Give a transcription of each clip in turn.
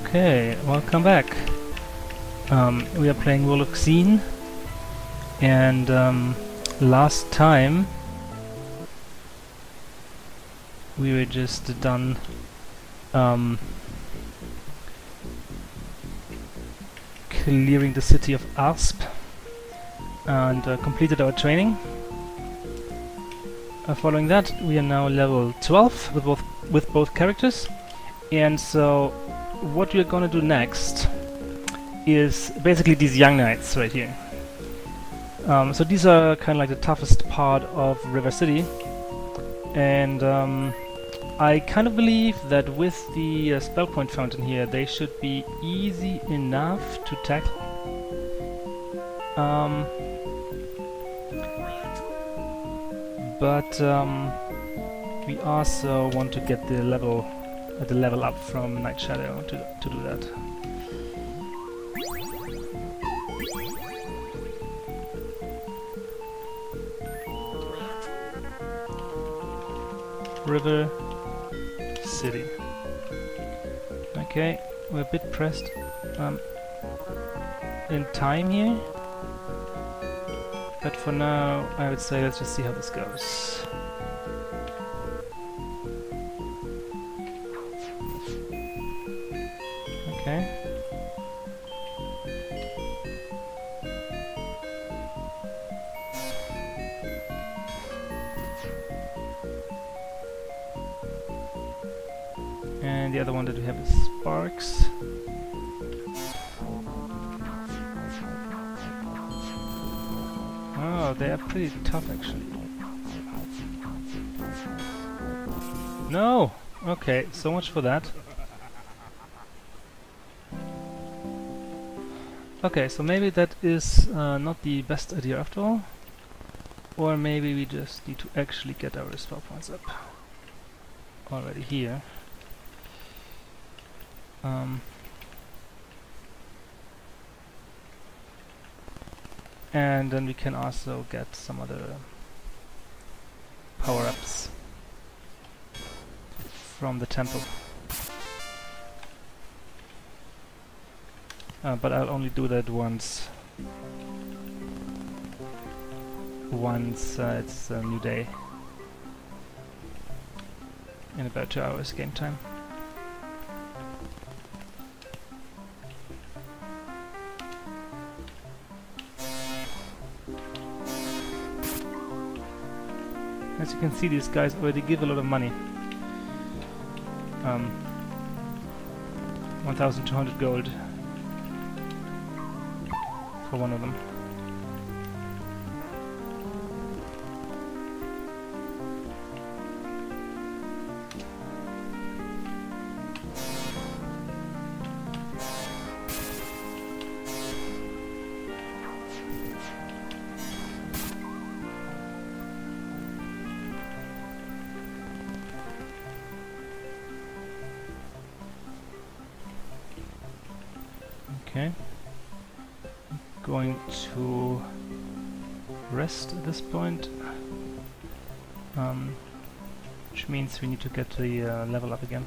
Okay, welcome back. We are playing World of Xeen, and last time we were just done clearing the city of Asp and completed our training. Following that, we are now level 12 with both characters, and so what we are gonna do next is basically these young knights right here. So these are kind of like the toughest part of River City, and I kind of believe that with the spell point fountain here, they should be easy enough to tackle. But we also want to get the level up from Night Shadow to do that. River City. Okay, we're a bit pressed in time here, but for now I would say let's just see how this goes. Okay. And the other one that we have is Sparks. Oh, they are pretty tough actually. No! Okay, so much for that. Okay, so maybe that is not the best idea after all. Or maybe we just need to actually get our spell points up already here. And then we can also get some other power-ups from the temple. But I'll only do that once it's a new day. In about 2 hours game time. As you can see, these guys already give a lot of money. 1,200 gold for one of them. Okay. Going to rest at this point, which means we need to get the level up again.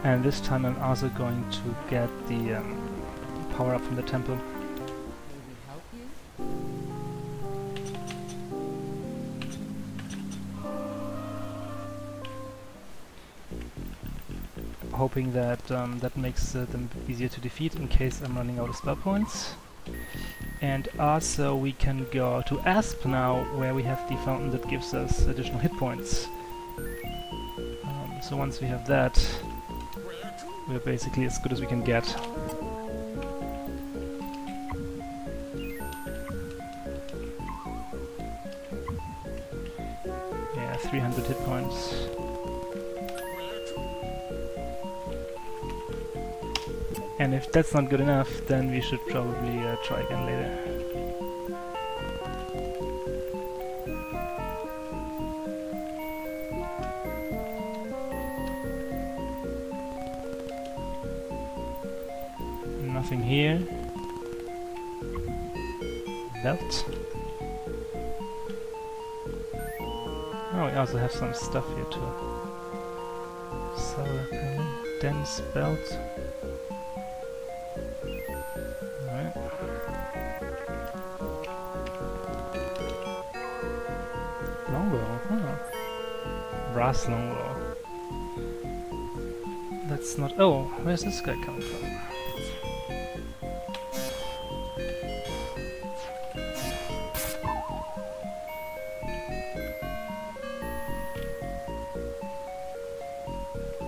And this time I'm also going to get the power up from the temple. Hoping that that makes them easier to defeat in case I'm running out of spell points. And also we can go to Asp now, where we have the fountain that gives us additional hit points. So once we have that, we're basically as good as we can get. Yeah, 300 hit points. And if that's not good enough, then we should probably try again later. Nothing here. Belt. Oh, we also have some stuff here too. Solar panel, dense belt. Alright. Longbow, huh. Brass longbow. That's not... Oh, where's this guy coming from?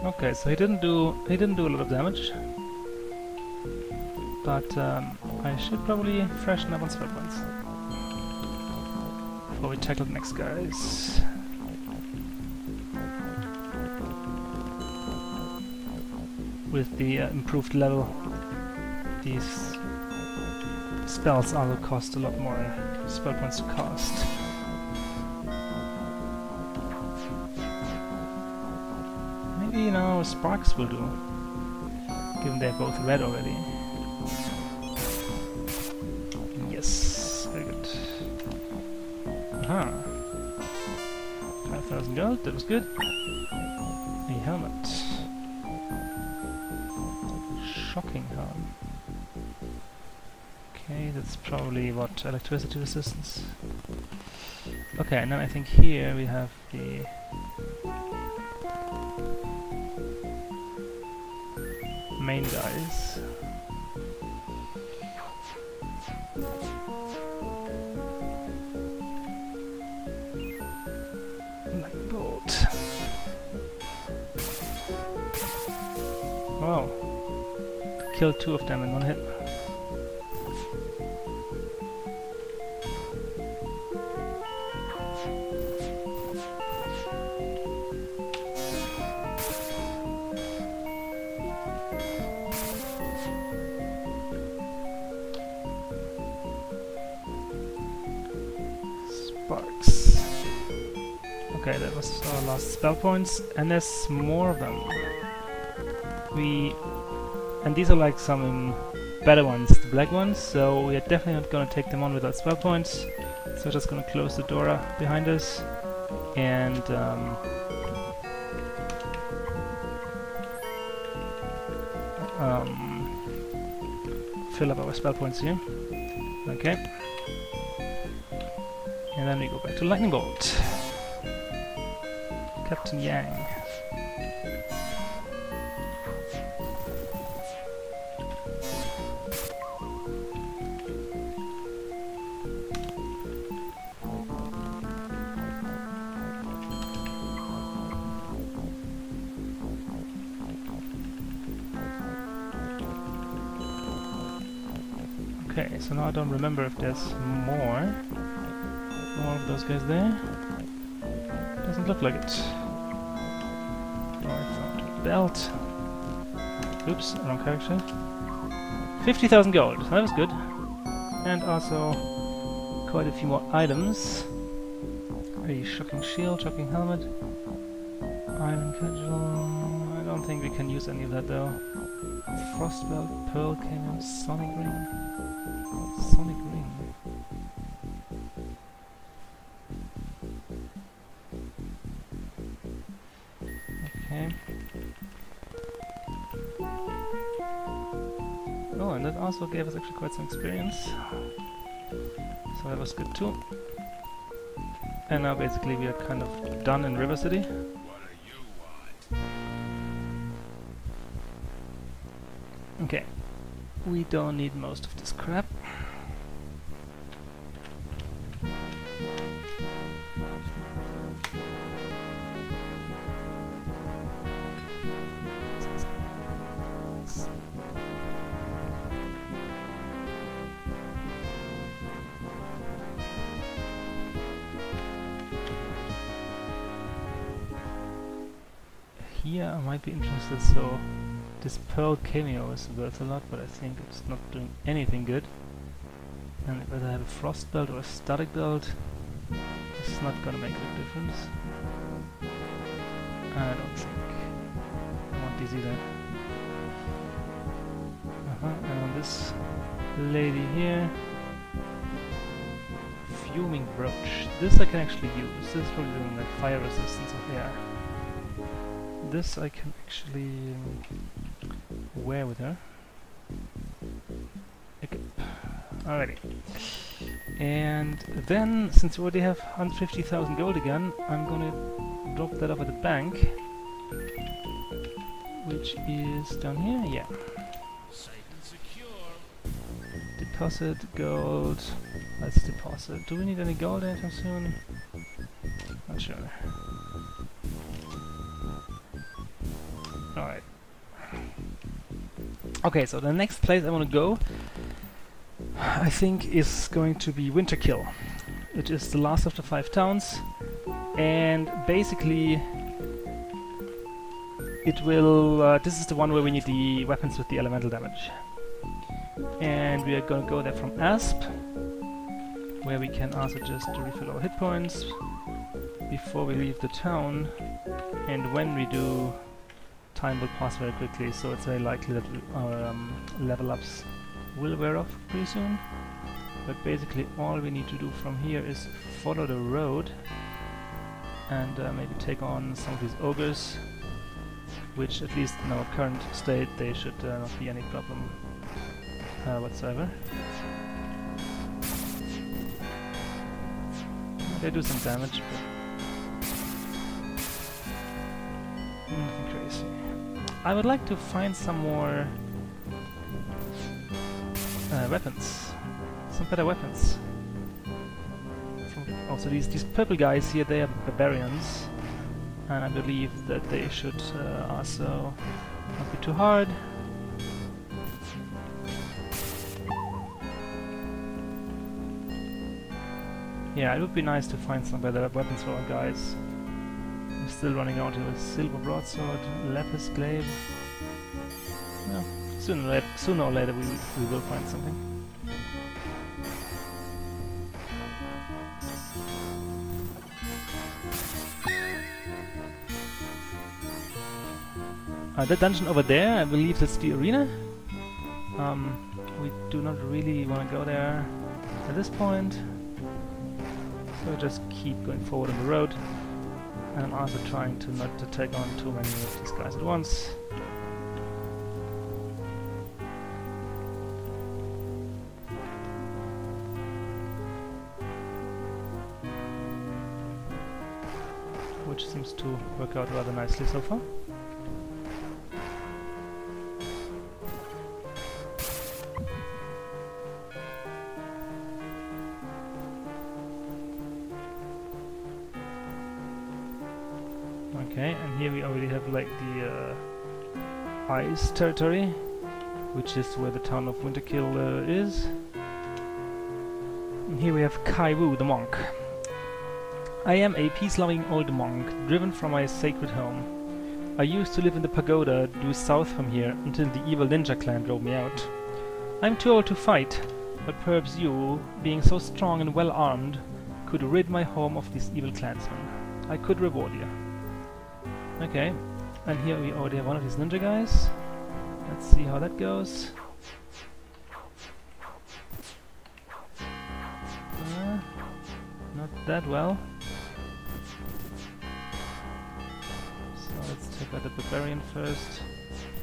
Okay, so he didn't do a lot of damage, but I should probably freshen up on spell points before we tackle the next guys. With the improved level, these spells also cost a lot more spell points to cast. Maybe, you know, sparks will do, given they're both red already. Yes, very good. Aha! 5,000 gold, that was good. A helmet. Shocking helm. Okay, that's probably what, electricity resistance. Okay, and then I think here we have the main guys. Lightning bolt. Wow. Killed 2 of them in one hit. Sparks. Okay, that was our last spell points, and there's more of them. And these are like some better ones, the black ones, so we are definitely not going to take them on without spell points. So we're just going to close the door behind us and fill up our spell points here. Okay. And then we go back to Lightning Bolt. Captain Yang. Okay, so now I don't remember if there's more of those guys there. Doesn't look like it. Alright, found belt. Oops, wrong character. 50,000 gold, that was good. And also quite a few more items. A shocking shield, shocking helmet, iron cudgel. I don't think we can use any of that though. Frost belt, pearl canyon, sonic ring. Sonic ring. Okay. Oh, and that also gave us actually quite some experience. So that was good too. And now basically we are kind of done in River City. Okay. We don't need most of this crap. Here I might be interested, so this pearl cameo is worth a lot, but I think it's not doing anything good. And whether I have a frost belt or a static belt, it's not gonna make a big difference. I don't think I want these either. And on this lady here, fuming brooch. This I can actually use. This is probably doing like fire resistance of air. This I can actually wear with her. Okay. Alrighty. And then, since we already have 150,000 gold again, I'm gonna drop that off at the bank, which is down here. Yeah. Deposit gold. Let's deposit. Do we need any gold anytime soon? Not sure. Alright. Okay, so the next place I want to go, I think, is going to be Winterkill. It is the last of the 5 towns, and basically it will... this is the one where we need the weapons with the elemental damage. And we are gonna go there from Asp, where we can also just refill our hit points before we leave the town, and when we do, time will pass very quickly, so it's very likely that our level ups will wear off pretty soon. But basically all we need to do from here is follow the road and maybe take on some of these ogres, which at least in our current state they should not be any problem whatsoever. They do some damage, but nothing crazy. I would like to find some more weapons, some better weapons. Also, these purple guys here, they are barbarians, and I believe that they should also not be too hard. Yeah, it would be nice to find some better weapons for our guys. I'm still running out here with silver broadsword, lapis glaive. No, sooner or later we will find something. That dungeon over there, I believe that's the arena. We do not really want to go there at this point. So just keep going forward on the road, and I'm also trying to not to take on too many of these guys at once. Which seems to work out rather nicely so far. Okay, and here we already have like the ice territory, which is where the town of Winterkill is. And here we have Kai Wu, the monk. I am a peace-loving old monk, driven from my sacred home. I used to live in the pagoda due south from here until the evil ninja clan drove me out. I'm too old to fight, but perhaps you, being so strong and well-armed, could rid my home of these evil clansmen. I could reward you. Okay, and here we already have one of these ninja guys. Let's see how that goes. Not that well. So let's take out the barbarian first,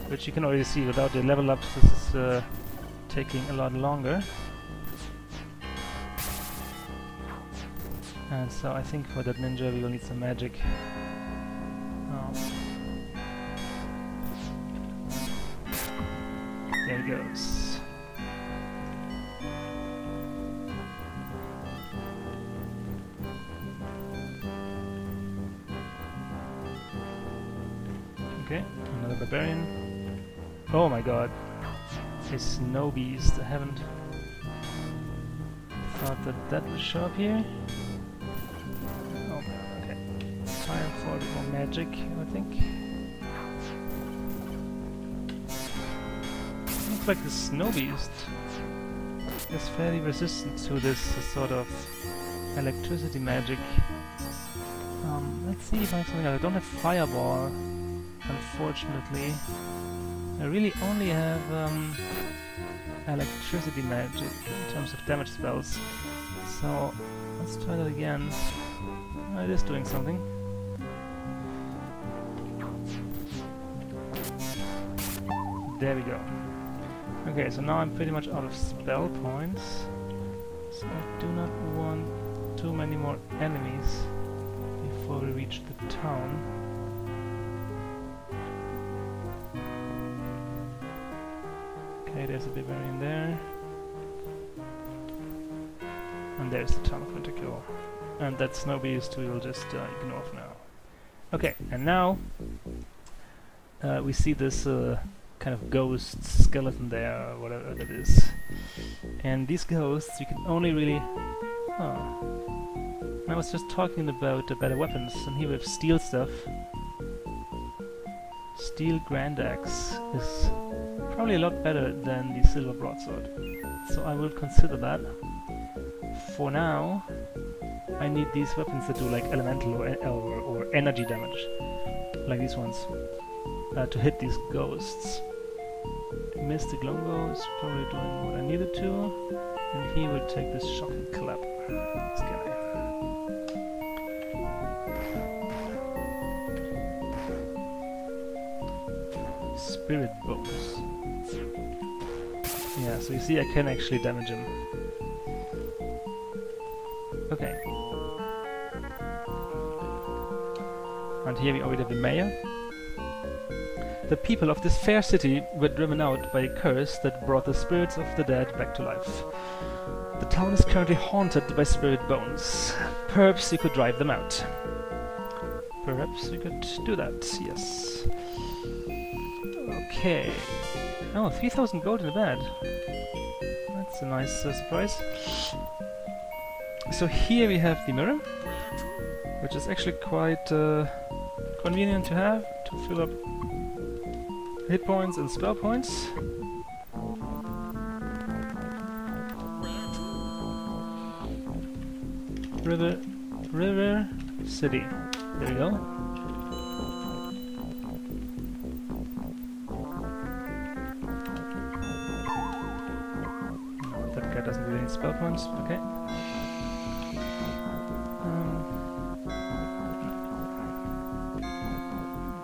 which you can already see without the level ups this is taking a lot longer. And so I think for that ninja we will need some magic. There it goes. Okay, another barbarian. Oh my god. A snow beast. I haven't thought that that would show up here. Oh, okay. Time for a bit more magic, I think. Looks like the snow beast is fairly resistant to this sort of electricity magic. Let's see if I have something else. I don't have fireball, unfortunately. I really only have electricity magic in terms of damage spells. So let's try that again. Oh, it is doing something. There we go. Okay, so now I'm pretty much out of spell points. So I do not want too many more enemies before we reach the town. Okay, there's a barbarian there. And there's the town of Winterkill. And that's no use to, we'll just ignore for now. Okay, and now we see this kind of ghost skeleton there, or whatever that is. And these ghosts, you can only really... Oh. I was just talking about better weapons, and here we have steel stuff. Steel Grand Axe is probably a lot better than the silver broadsword. So I will consider that. For now, I need these weapons that do like elemental or energy damage, like these ones, to hit these ghosts. Mystic Longbow is probably doing what I needed to, and he will take this shocking clap. This guy. Spirit Bones. Yeah, so you see I can actually damage him. Okay. And here we already have the mayor. The people of this fair city were driven out by a curse that brought the spirits of the dead back to life. The town is currently haunted by spirit bones. Perhaps you could drive them out. Perhaps we could do that, yes. Okay. Oh, 3,000 gold in the bed. That's a nice surprise. So here we have the mirror, which is actually quite convenient to have to fill up hit points and spell points. River City. There we go. No, that guy doesn't really need spell points. Okay.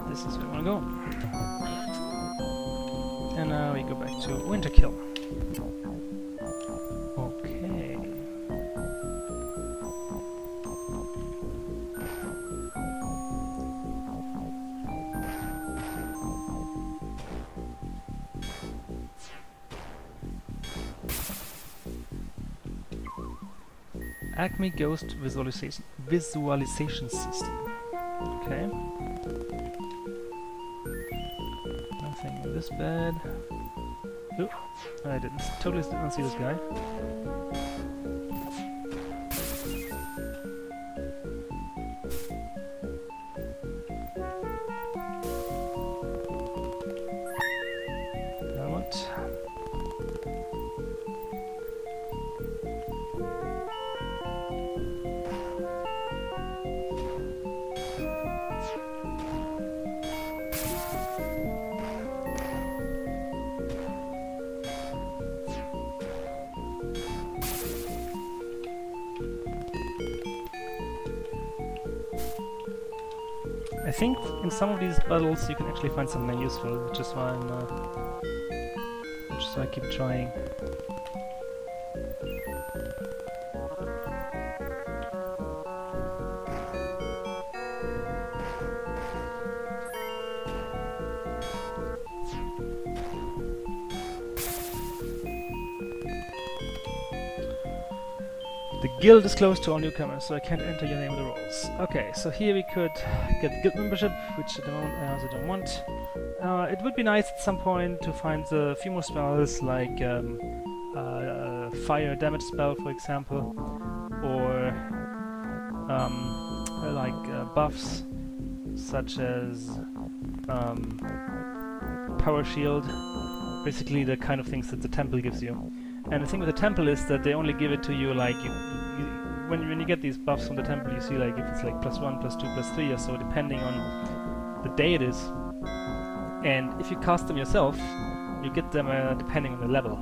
This is where I want to go. And now we go back to Winterkill. Okay. Acme Ghost Visualization System. Okay. Nothing in this bed. Oop, I totally didn't see this guy. Now what? I think in some of these battles you can actually find something useful, which is why I keep trying. The guild is closed to all newcomers, so I can't enter your name in the rolls. Okay, so here we could get guild membership, which I also don't want. It would be nice at some point to find a few more spells, like fire damage spell, for example, or buffs such as power shield, basically the kind of things that the temple gives you. And the thing with the temple is that they only give it to you like when you get these buffs from the temple, you see like if it's like +1, +2, +3 or so, depending on the day it is. And if you cast them yourself, you get them depending on the level.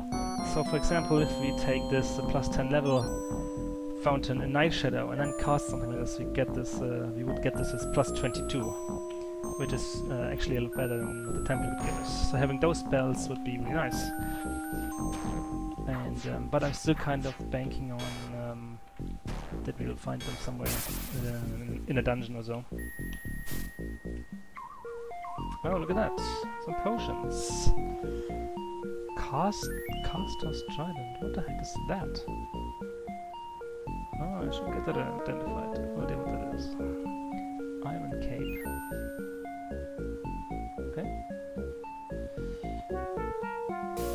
So for example, if we take this plus 10 level fountain in Night Shadow and then cast something like this, we would get this as plus 22, which is actually a lot better than what the temple would give us. So having those spells would be really nice. And but I'm still kind of banking on that we will find them somewhere in a dungeon or so. Oh, look at that! Some potions. Caster's Trident. What the heck is that? Oh, I should get that identified. No idea what that is. Iron Cape. Okay.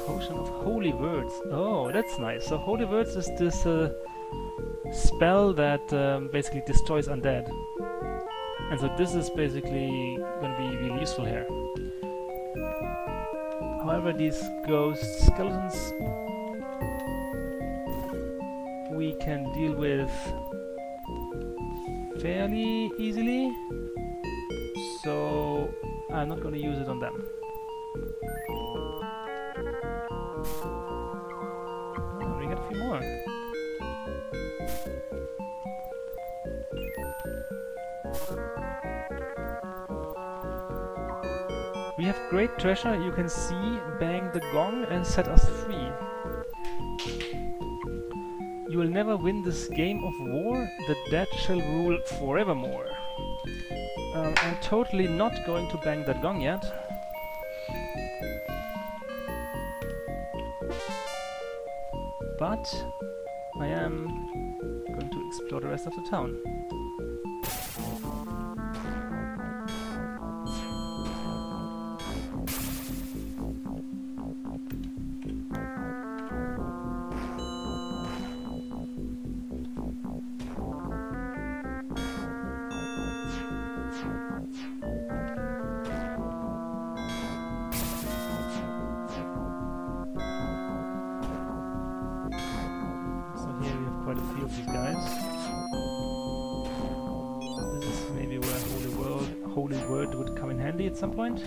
Potion of Holy Words. Oh, that's nice. So Holy Words is this spell that basically destroys undead. And so this is basically going to be really useful here. However, these ghost skeletons we can deal with fairly easily, so I'm not going to use it on them. Oh, we get a few more. We have great treasure, you can see, bang the gong and set us free. You will never win this game of war, the dead shall rule forevermore. I'm totally not going to bang that gong yet. But I am going to explore the rest of the town. Quite a few of these guys. This is maybe where Holy Word would come in handy at some point.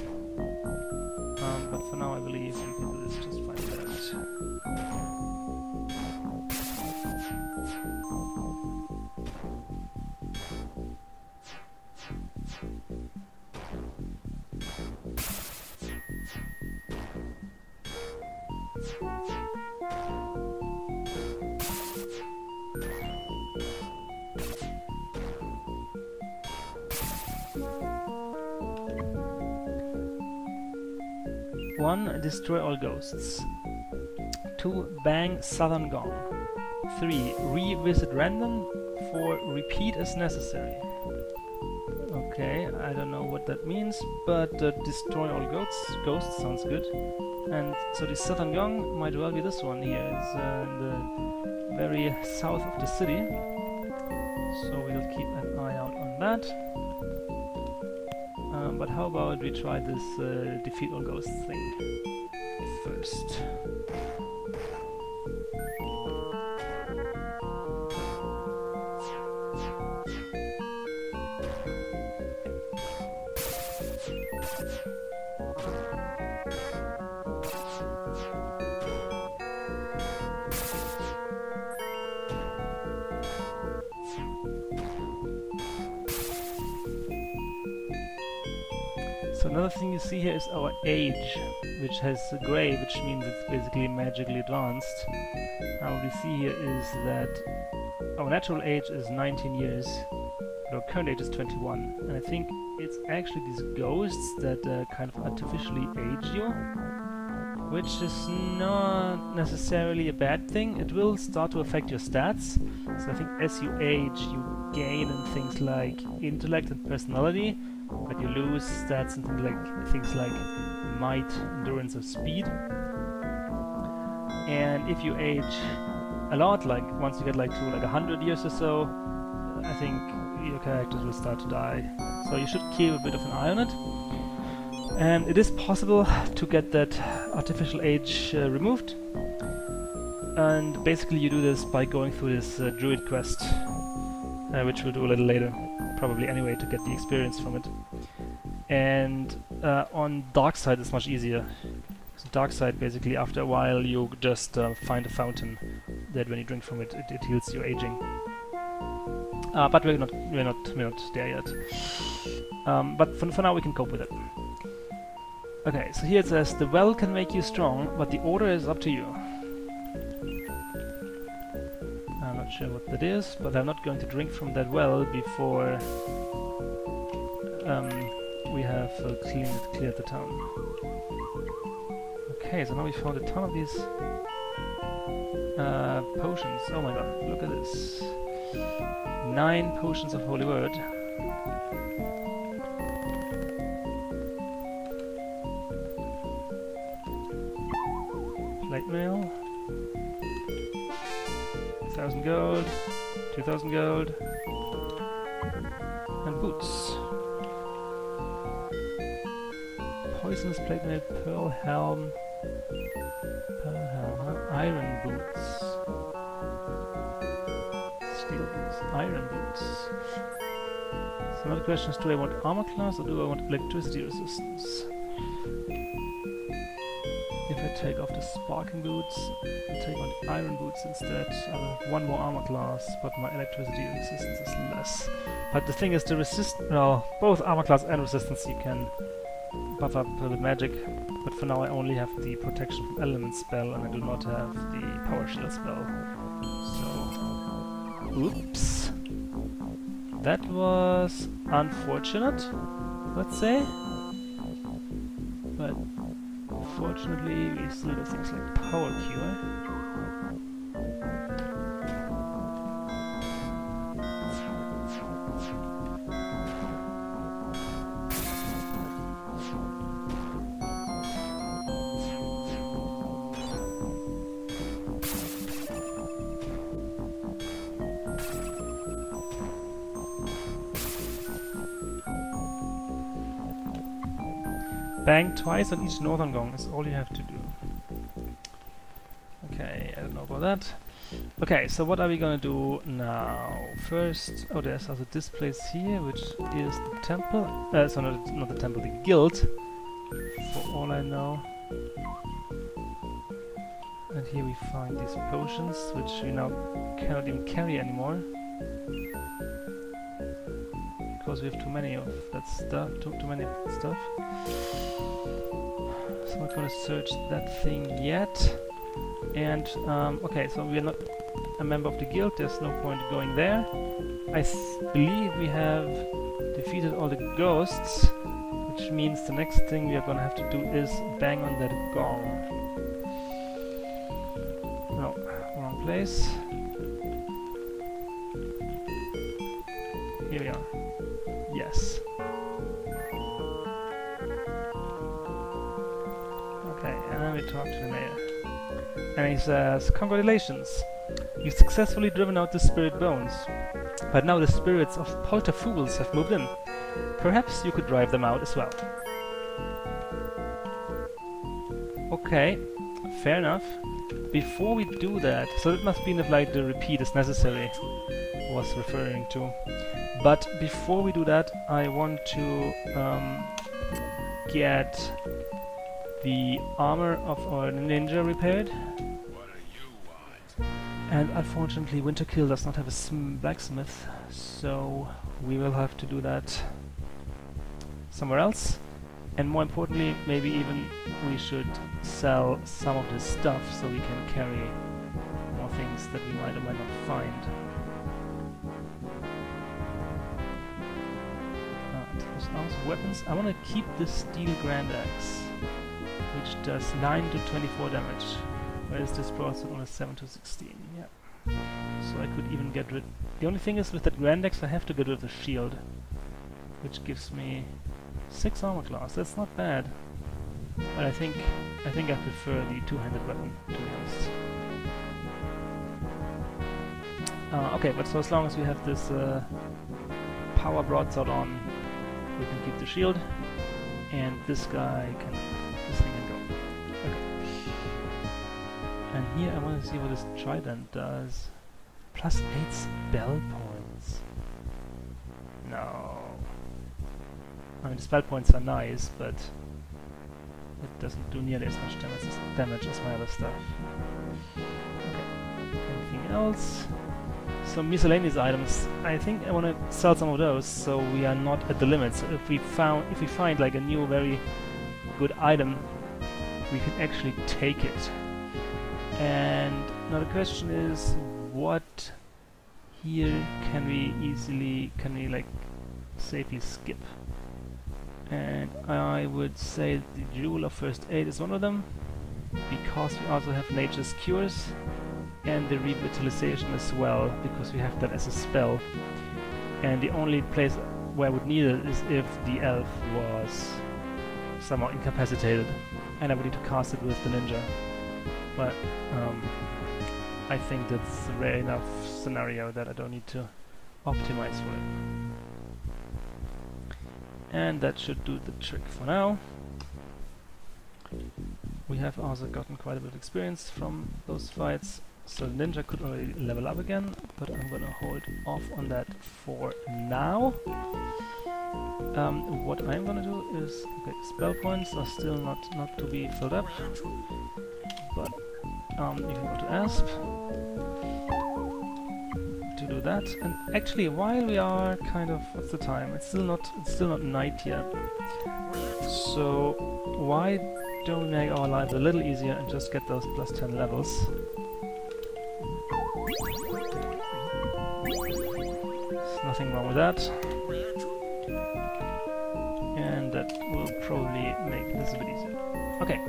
But for now I believe we can do this just fine without it. One, destroy all ghosts. 2, bang Southern Gong. 3, revisit random. 4, repeat as necessary. Okay, I don't know what that means, but destroy all ghosts sounds good. And so the Southern Gong might well be this one here. It's in the very south of the city. So we'll keep an eye out on that. But how about we try this defeat all ghosts thing first. So another thing you see here is our age, which has grey, which means it's basically magically advanced. And what we see here is that our natural age is 19 years, but our current age is 21. And I think it's actually these ghosts that kind of artificially age you, which is not necessarily a bad thing. It will start to affect your stats. So I think as you age, you gain in things like intellect and personality, but you lose stats and things like might, endurance, or speed. And if you age a lot, like once you get like to 100 years or so, I think your characters will start to die. So you should keep a bit of an eye on it. And it is possible to get that artificial age removed. And basically you do this by going through this druid quest, which we'll do a little later, probably anyway, to get the experience from it. And on dark side it's much easier. So dark side. Basically, after a while, you just find a fountain that, when you drink from it, it heals your aging. But we're not there yet. But for now, we can cope with it. Okay, so here it says the well can make you strong, but the order is up to you. I'm not sure what that is, but I'm not going to drink from that well before we have cleared the town. Okay, so now we found a ton of these potions. Oh my god, look at this. 9 potions of Holy Word. Plate mail. 1,000 gold. 2,000 gold. And boots. Poisonous plate mail, pearl helm. Iron boots. Steel boots. Iron boots. So now the question is, do I want armor class or do I want electricity resistance? If I take off the sparking boots and take on the iron boots instead, I'll have 1 more armor class, but my electricity resistance is less. But the thing is, both armor class and resistance you can buff up with magic, but for now I only have the protection from elements spell and I do not have the power shield spell. So, oops. That was unfortunate, let's say. But fortunately we still do things like power cure. Bang twice on each northern gong is all you have to do. Okay, I don't know about that. Okay, so what are we gonna do now? First, oh, there's also this place here, which is the temple. So not the temple, the guild, for all I know. And here we find these potions, which we now cannot even carry anymore. Because we have too many of that stuff, too many of that stuff. So I'm not gonna search that thing yet. And, okay, so we are not a member of the guild, there's no point going there. I believe we have defeated all the ghosts, which means the next thing we are gonna have to do is bang on that gong. No, wrong place. Here we are. Yes. Okay, and then we talk to the mayor. And he says, congratulations! You've successfully driven out the spirit bones. But now the spirits of polter fools have moved in. Perhaps you could drive them out as well. Okay, fair enough. Before we do that, so it must be like the repeat is necessary was referring to. But before we do that, I want to get the armor of our ninja repaired. And unfortunately Winterkill does not have a blacksmith, so we will have to do that somewhere else. And more importantly, maybe even we should sell some of this stuff so we can carry more things that we might or might not find. Weapons. I want to keep the steel grand axe, which does 9 to 24 damage, whereas this brought it on a 7 to 16. Yeah. So I could even get rid. The only thing is with that grand axe I have to get rid of the shield, which gives me 6 armor class. That's not bad, but I think I prefer the two-handed weapon, to be honest. Okay, but so as long as we have this power broadsword on, we can keep the shield, and this thing can go. Okay. And here I want to see what this trident does. +8 spell points. No. I mean, the spell points are nice, but it doesn't do nearly as much damage as my other stuff. Okay. Anything else? Some miscellaneous items. I think I want to sell some of those, so we are not at the limit. So if we find like a new very good item, we can actually take it. And now the question is, what here can we like safely skip? And I would say the Jewel of First Aid is one of them, because we also have Nature's Cures, and the Revitalization as well, because we have that as a spell. And the only place where I would need it is if the elf was somehow incapacitated, and I would need to cast it with the ninja. But I think that's a rare enough scenario that I don't need to optimize for it. And that should do the trick for now. We have also gotten quite a bit of experience from those fights, so the ninja could already level up again, but I'm gonna hold off on that for now. What I'm gonna do is, okay, spell points are still not to be filled up, but you can go to Asp to do that. And actually, while we are kind of, what's the time? It's still not night yet. So why don't we make our lives a little easier and just get those plus 10 levels? There's nothing wrong with that. And that will probably make this a bit easier. Okay.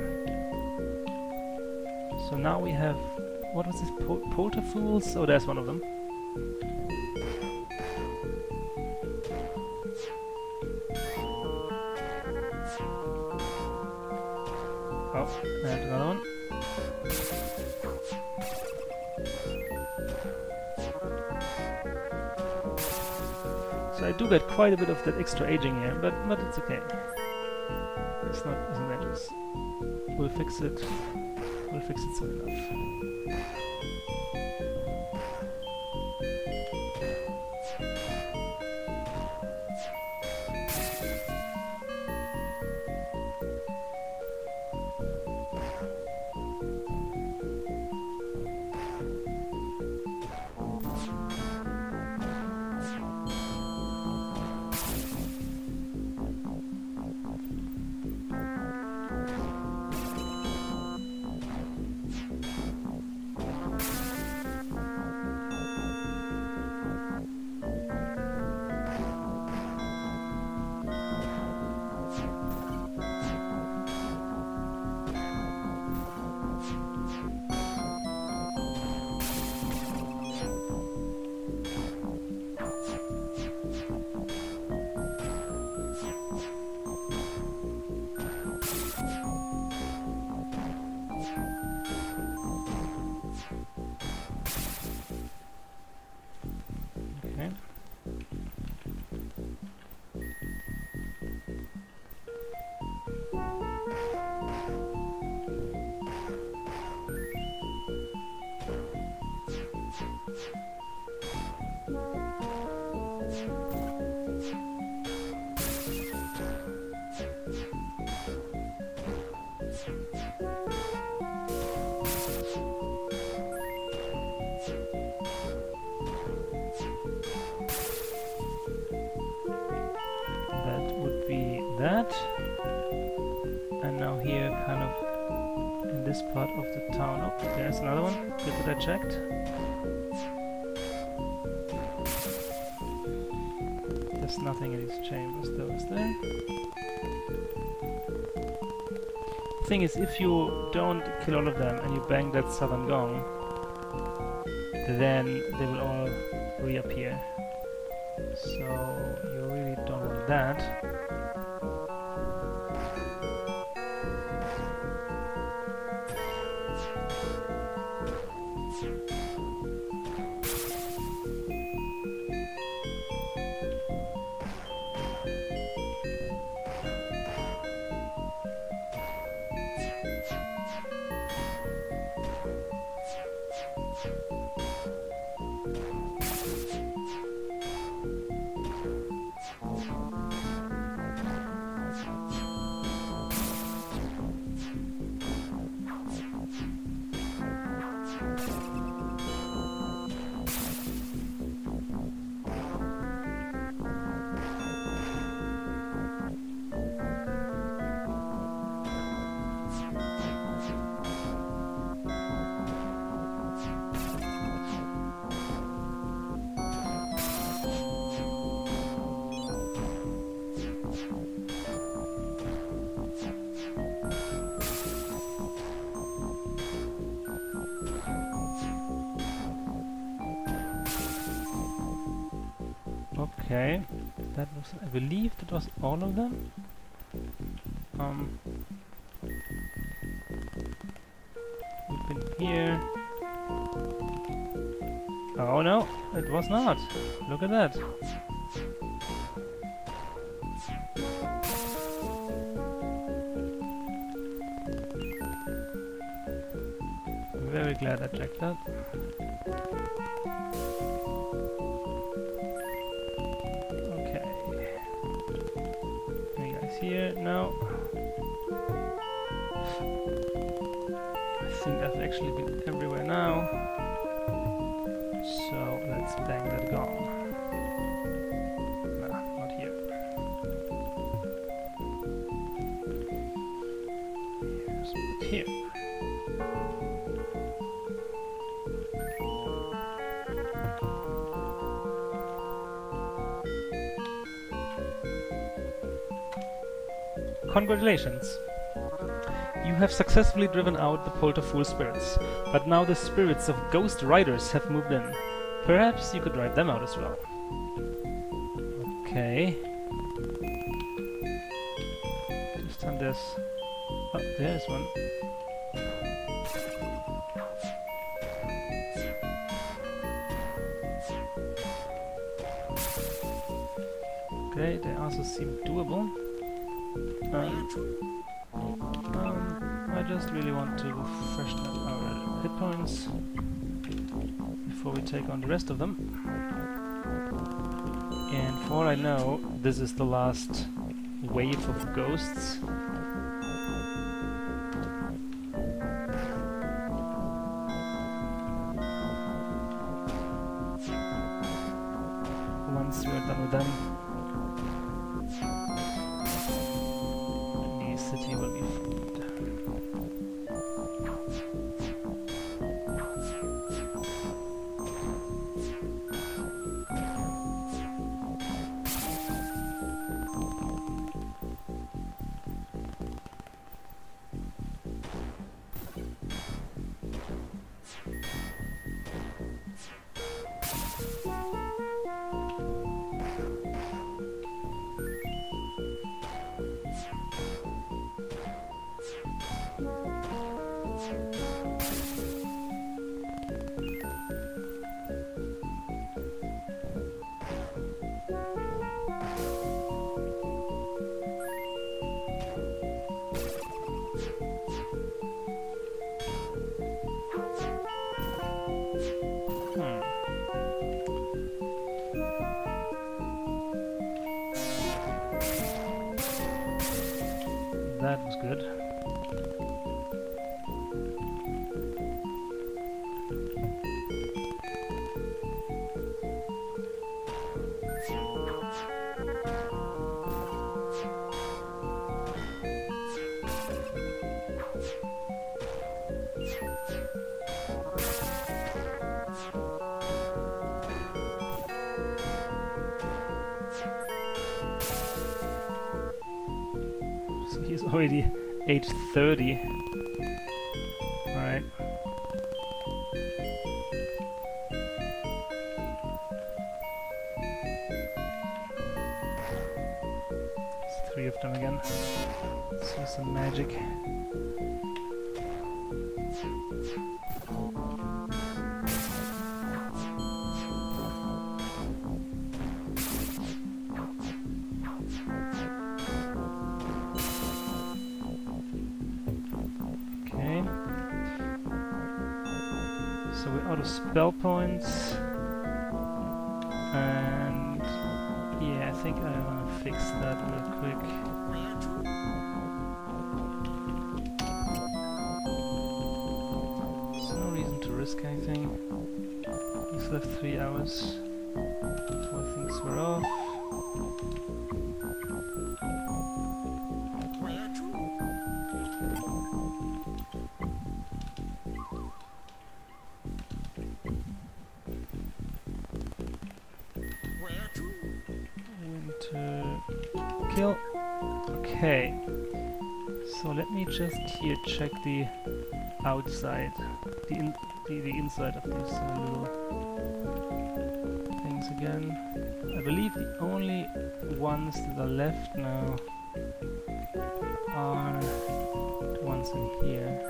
So now we have, what was this, Polter Fools? Oh, there's one of them. Oh, and another one. So I do get quite a bit of that extra aging here, but it's okay. It's not dangerous. We'll fix it. We'll fix it soon enough. That, and now here, kind of in this part of the town. Oh, there's another one. Good that I checked. There's nothing in these chambers, though, is there? The thing is, if you don't kill all of them and you bang that southern gong, then they will all reappear. So you really don't want that. Okay, that was, I believe that was all of them. We've been here. Oh no, it was not. Look at that. I'm very glad I checked that. Okay. Are you guys here? No. I think I've actually been everywhere now. So let's bang that gong. Nah, not here. Here's it here. Congratulations! You have successfully driven out the Polterfool spirits, but now the spirits of ghost riders have moved in. Perhaps you could drive them out as well. Okay. Just on this. Oh, there's one. Okay, they also seem doable. I just really want to freshen up our hit points before we take on the rest of them. And for all I know, this is the last wave of ghosts. Once we're done with them, the city will be freed. That was good. So he's already age 30. Alright. It's 3 of them again. Let's use some magic. So we're out of spell points, and yeah, I think I want to fix that real quick. There's no reason to risk anything. We still have 3 hours before things were off. Winterkill. Okay, so let me just here check the outside, the inside of these little things once again. I believe the only ones that are left now are the ones in here.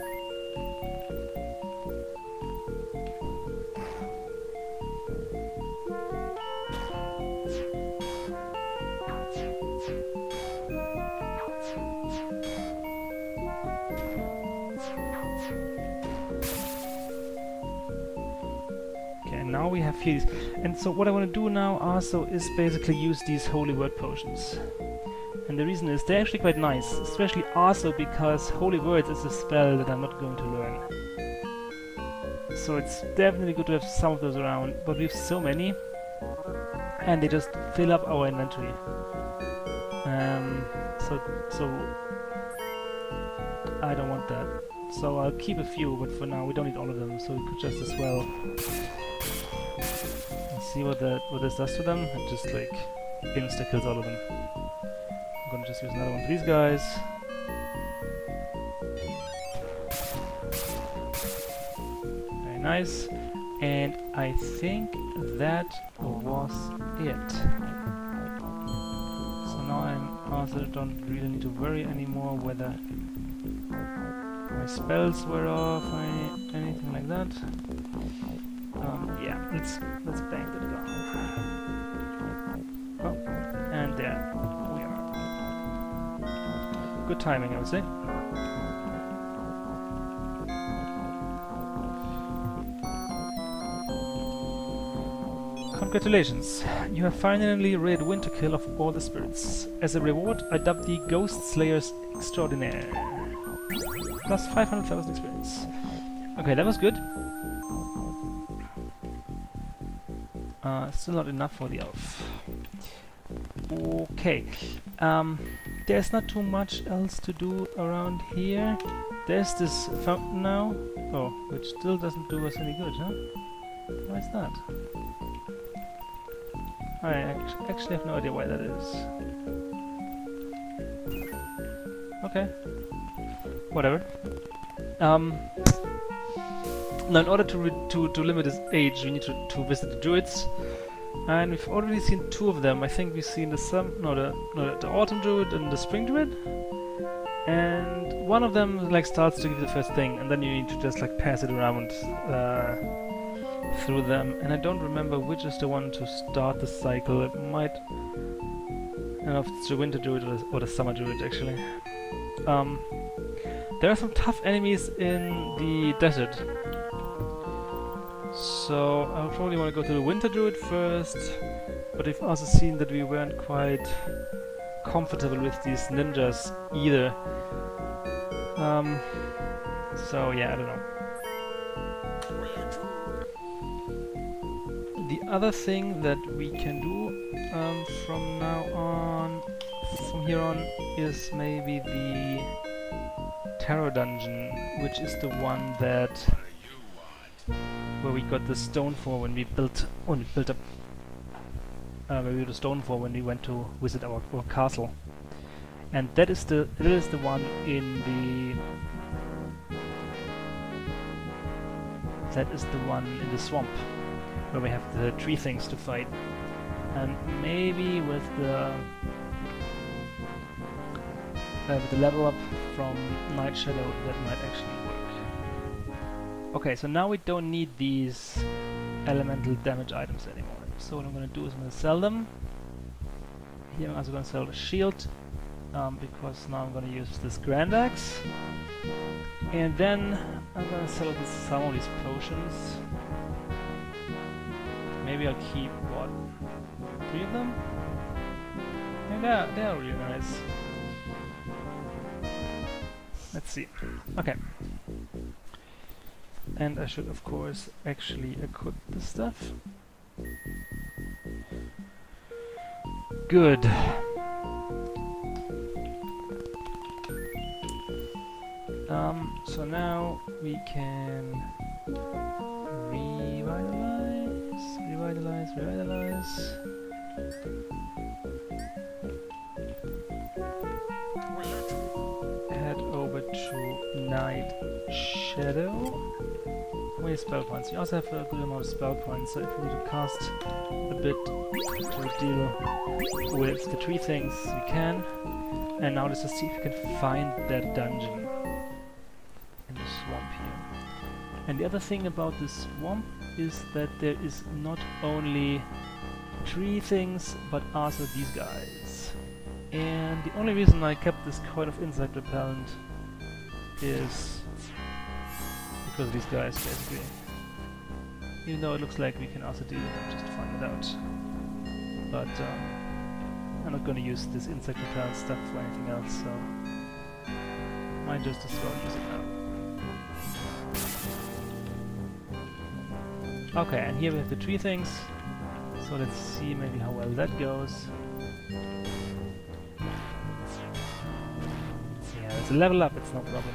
Now we have here, and so what I want to do now also is basically use these holy word potions. And the reason is they're actually quite nice, especially also because holy words is a spell that I'm not going to learn. So it's definitely good to have some of those around, but we have so many, and they just fill up our inventory. So I don't want that. So I'll keep a few, but for now we don't need all of them, so we could just as well see what this does to them. It just like insta kills all of them. I'm gonna just use another one for these guys. Very nice. And I think that was it. So now I also don't really need to worry anymore whether my spells were off or anything like that. Yeah, let's bang that down. Oh, and there we are. Good timing, I would say. Congratulations! You have finally rid Winterkill of all the spirits. As a reward, I dub thee Ghost Slayers Extraordinaire. Plus 500,000 experience. Okay, that was good. Still not enough for the elf. Okay. There's not too much else to do around here. There's this fountain now. Oh, which still doesn't do us any good, huh? Why is that? I actually have no idea why that is. Okay. Whatever. Now, in order to limit his age, we need to visit the druids, and we've already seen two of them. I think we've seen the autumn druid and the spring druid, and one of them like starts to give the first thing, and then you need to just like pass it around through them. And I don't remember which is the one to start the cycle. It might, I don't know if it's the winter druid or the summer druid actually. There are some tough enemies in the desert. So I'll probably want to go to the winter druid first, but we've also seen that we weren't quite comfortable with these ninjas either. So yeah, I don't know. The other thing that we can do from here on, is maybe the Terror Dungeon, which is the one that where we got the stone for when we built up the stone for when we went to visit our castle, and that is the one in the swamp where we have the tree things to fight, and maybe with the level up from Night Shadow that might actually work. Okay, so now we don't need these elemental damage items anymore. So what I'm going to do is I'm going to sell them. Here I'm also going to sell the shield, because now I'm going to use this Grand Axe. And then I'm going to sell some of these potions. Maybe I'll keep, what, 3 of them? Yeah, they're really nice. Let's see. Okay. And I should, of course, actually equip the stuff. Good. So now we can revitalize. Head over to Night Shadow. many spell points? We also have a good amount of spell points, so if we need to cast a bit to deal with the tree things, we can. And now let's just see if we can find that dungeon in the swamp here. And the other thing about this swamp is that there is not only tree things, but also these guys. And the only reason I kept this coin of insect repellent is because of these guys, basically. Even though it looks like we can also deal with them, just to find it out. But I'm not gonna use this insect repellent stuff for anything else, so might just as well use it now. Okay, and here we have the tree things, so let's see maybe how well that goes. Yeah, it's a level up, it's no problem.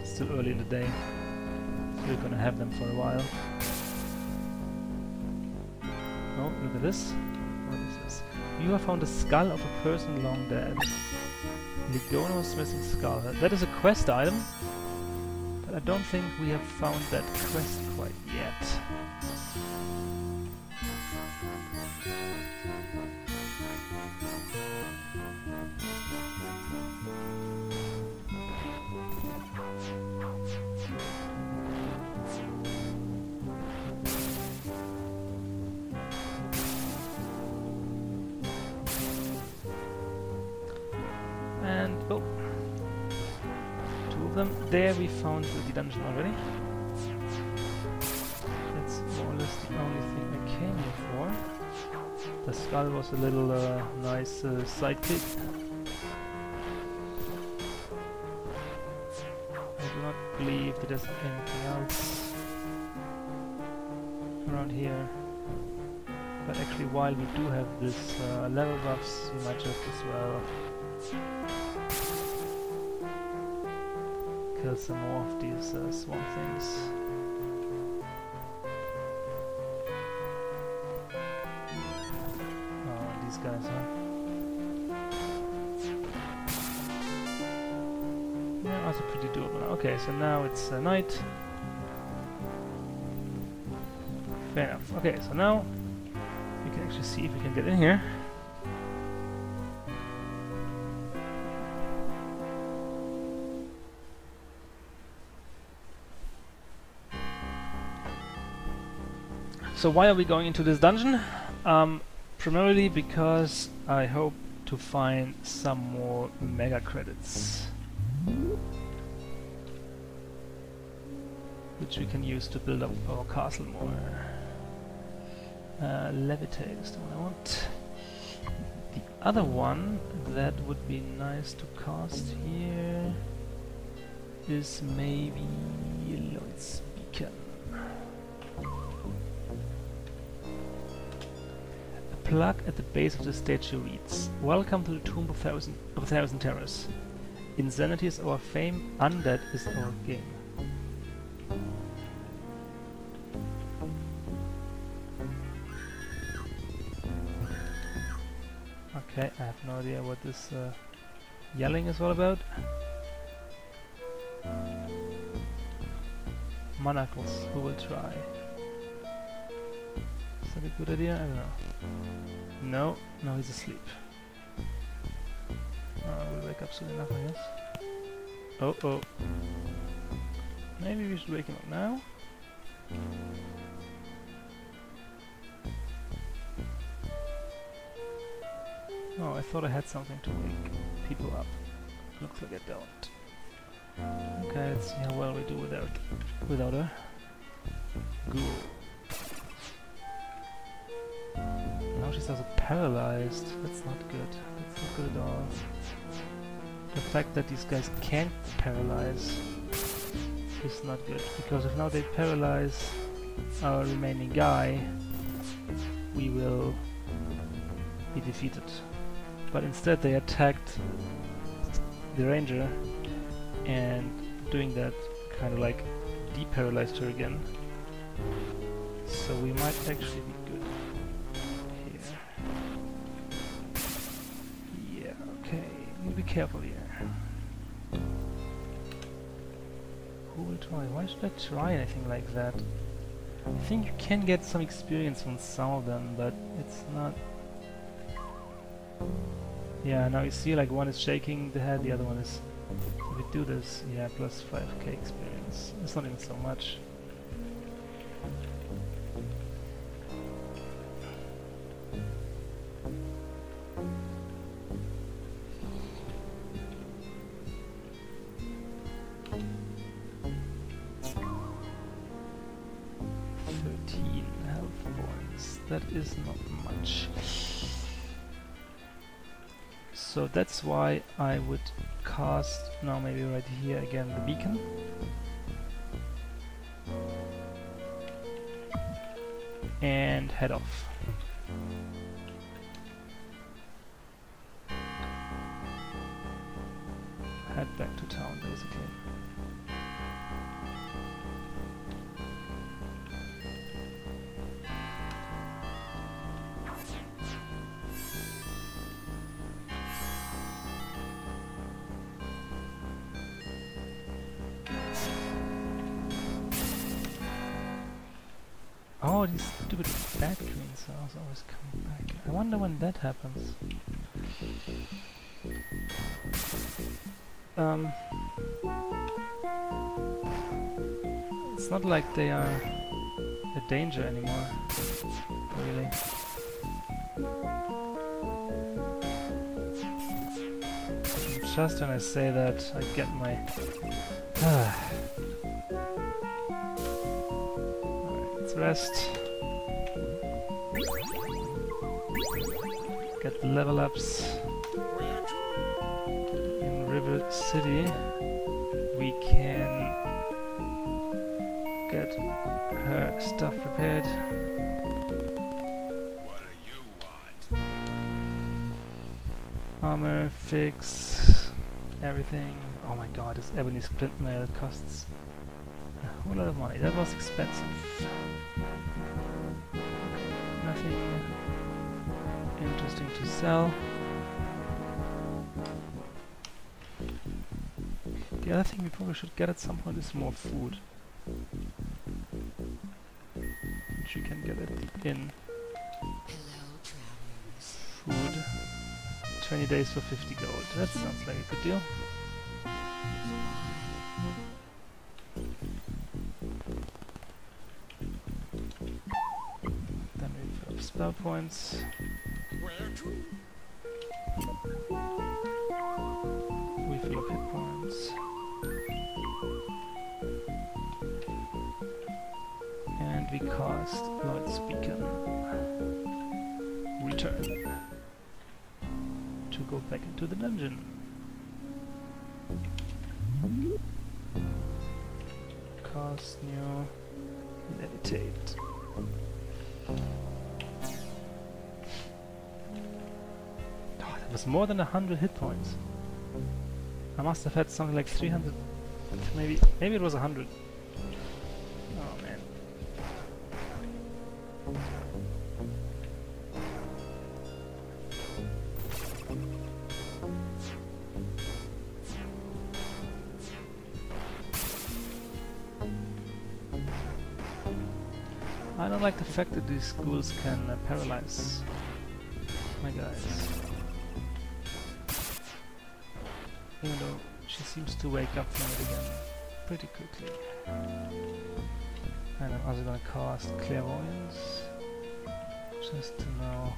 Still early in the day, so we're gonna have them for a while. Oh, look at this. What is this? You have found the skull of a person long dead. Ligono's missing skull. That is a quest item, but I don't think we have found that quest quite yet. And oh, two of them. There we found the dungeon already. That's more or less the only thing I came here for. The skull was a little nice sidekick. I do not believe that there's anything else around here. But actually, while we do have this level buffs, we might just as well kill some more of these swamp things. Oh, these guys, huh? Yeah, also pretty doable. Okay, so now it's night. Fair enough. Okay, so now we can actually see if we can get in here. So why are we going into this dungeon? Primarily because I hope to find some more mega credits, which we can use to build up our castle more. Levitate is the one I want. The other one that would be nice to cast here is maybe Lloyd's Beacon. A plug at the base of the statue reads, "Welcome to the Tomb of a Thousand Terrors. Insanity is our fame, undead is our game." Okay, I have no idea what this yelling is all about. Manacles, who will try? Is that a good idea? I don't know. No, no, he's asleep. We'll wake up soon enough, I guess. Oh, oh. Maybe we should wake him up now? Oh, I thought I had something to wake people up. Looks like I don't. Okay, let's see how well we do without her. Ghoul. Now she's also paralyzed. That's not good. That's not good at all. The fact that these guys can't paralyze is not good, because if now they paralyze our remaining guy, we will be defeated. But instead they attacked the ranger, and doing that kind of like deparalyzed her again. So we might actually be good here. Yeah, okay. Be careful here. Who will try? Why should I try anything like that? I think you can get some experience on some of them, but it's not... Yeah, now you see like one is shaking the head, the other one is... If we do this, yeah, plus 5k experience. It's not even so much. That is not much. So that's why I would cast now maybe right here again the beacon. And head off. Head back to town basically. Oh, these stupid bad green cells always come back. I wonder when that happens. It's not like they are a danger anymore, really. And just when I say that, I get my... Rest. Get the level ups. In River City we can get her stuff prepared. What do you want? Armor, fix, everything. Oh my god, this ebony splint mail costs a whole lot of money. That was expensive. Nothing interesting to sell. The other thing we probably should get at some point is more food. Which we can get at the inn. Food. 20 days for 50 gold. That sounds like a good deal. Spell points. Refill of hit points. And we cast Lloyd's Beacon. Return. To go back into the dungeon. Cast new. Levitate. Was more than 100 hit points. I must have had something like 300, maybe it was 100. Oh man. I don't like the fact that these schools can paralyze my guys. Even though she seems to wake up from it again pretty quickly. And I'm also gonna cast Clairvoyance, just to know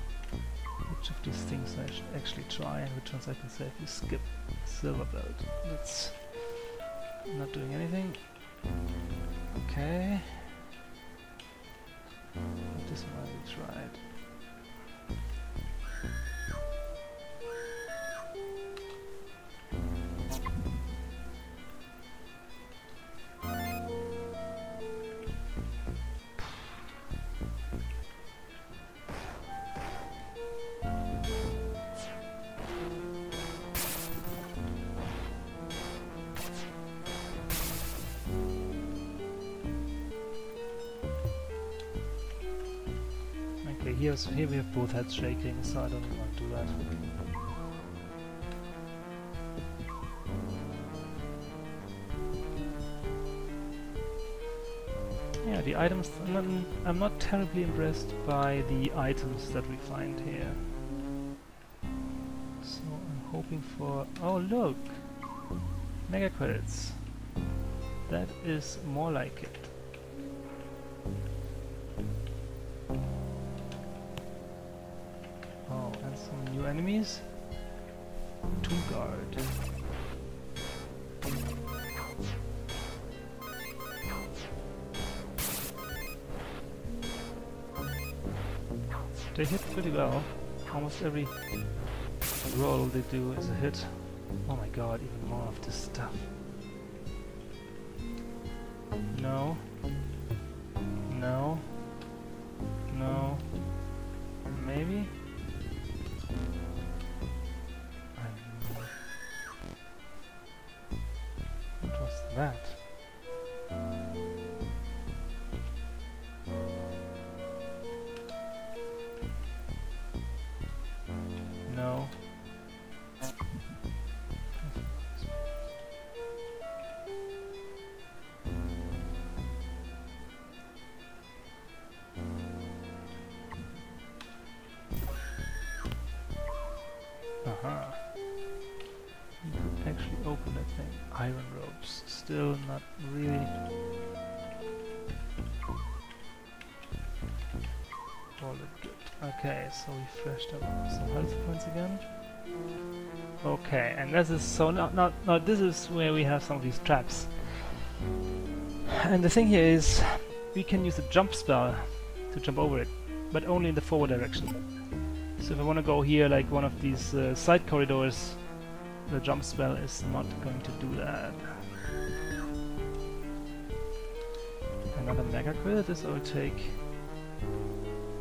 which of these things I should actually try and which ones I can safely skip. Silver Belt. That's not doing anything. Okay. This one we tried. Here we have both heads shaking, so I don't even want to do that. the items, I'm not terribly impressed by the items that we find here. So I'm hoping for... oh look! Mega credits. That is more like it. Oh, and some new enemies. Tomb Guard. They hit pretty well. Almost every roll they do is a hit. Oh my god, even more of this stuff. No. No. No. Maybe? What was that? No. Aha. You could actually open that thing. Iron ropes. Still not really. All look good. Okay, so we freshed up some health points again. Okay, and this is so now this is where we have some of these traps. And the thing here is we can use a jump spell to jump over it, but only in the forward direction. So if I want to go here like one of these side corridors, the jump spell is not going to do that. Another mega credit, this I will take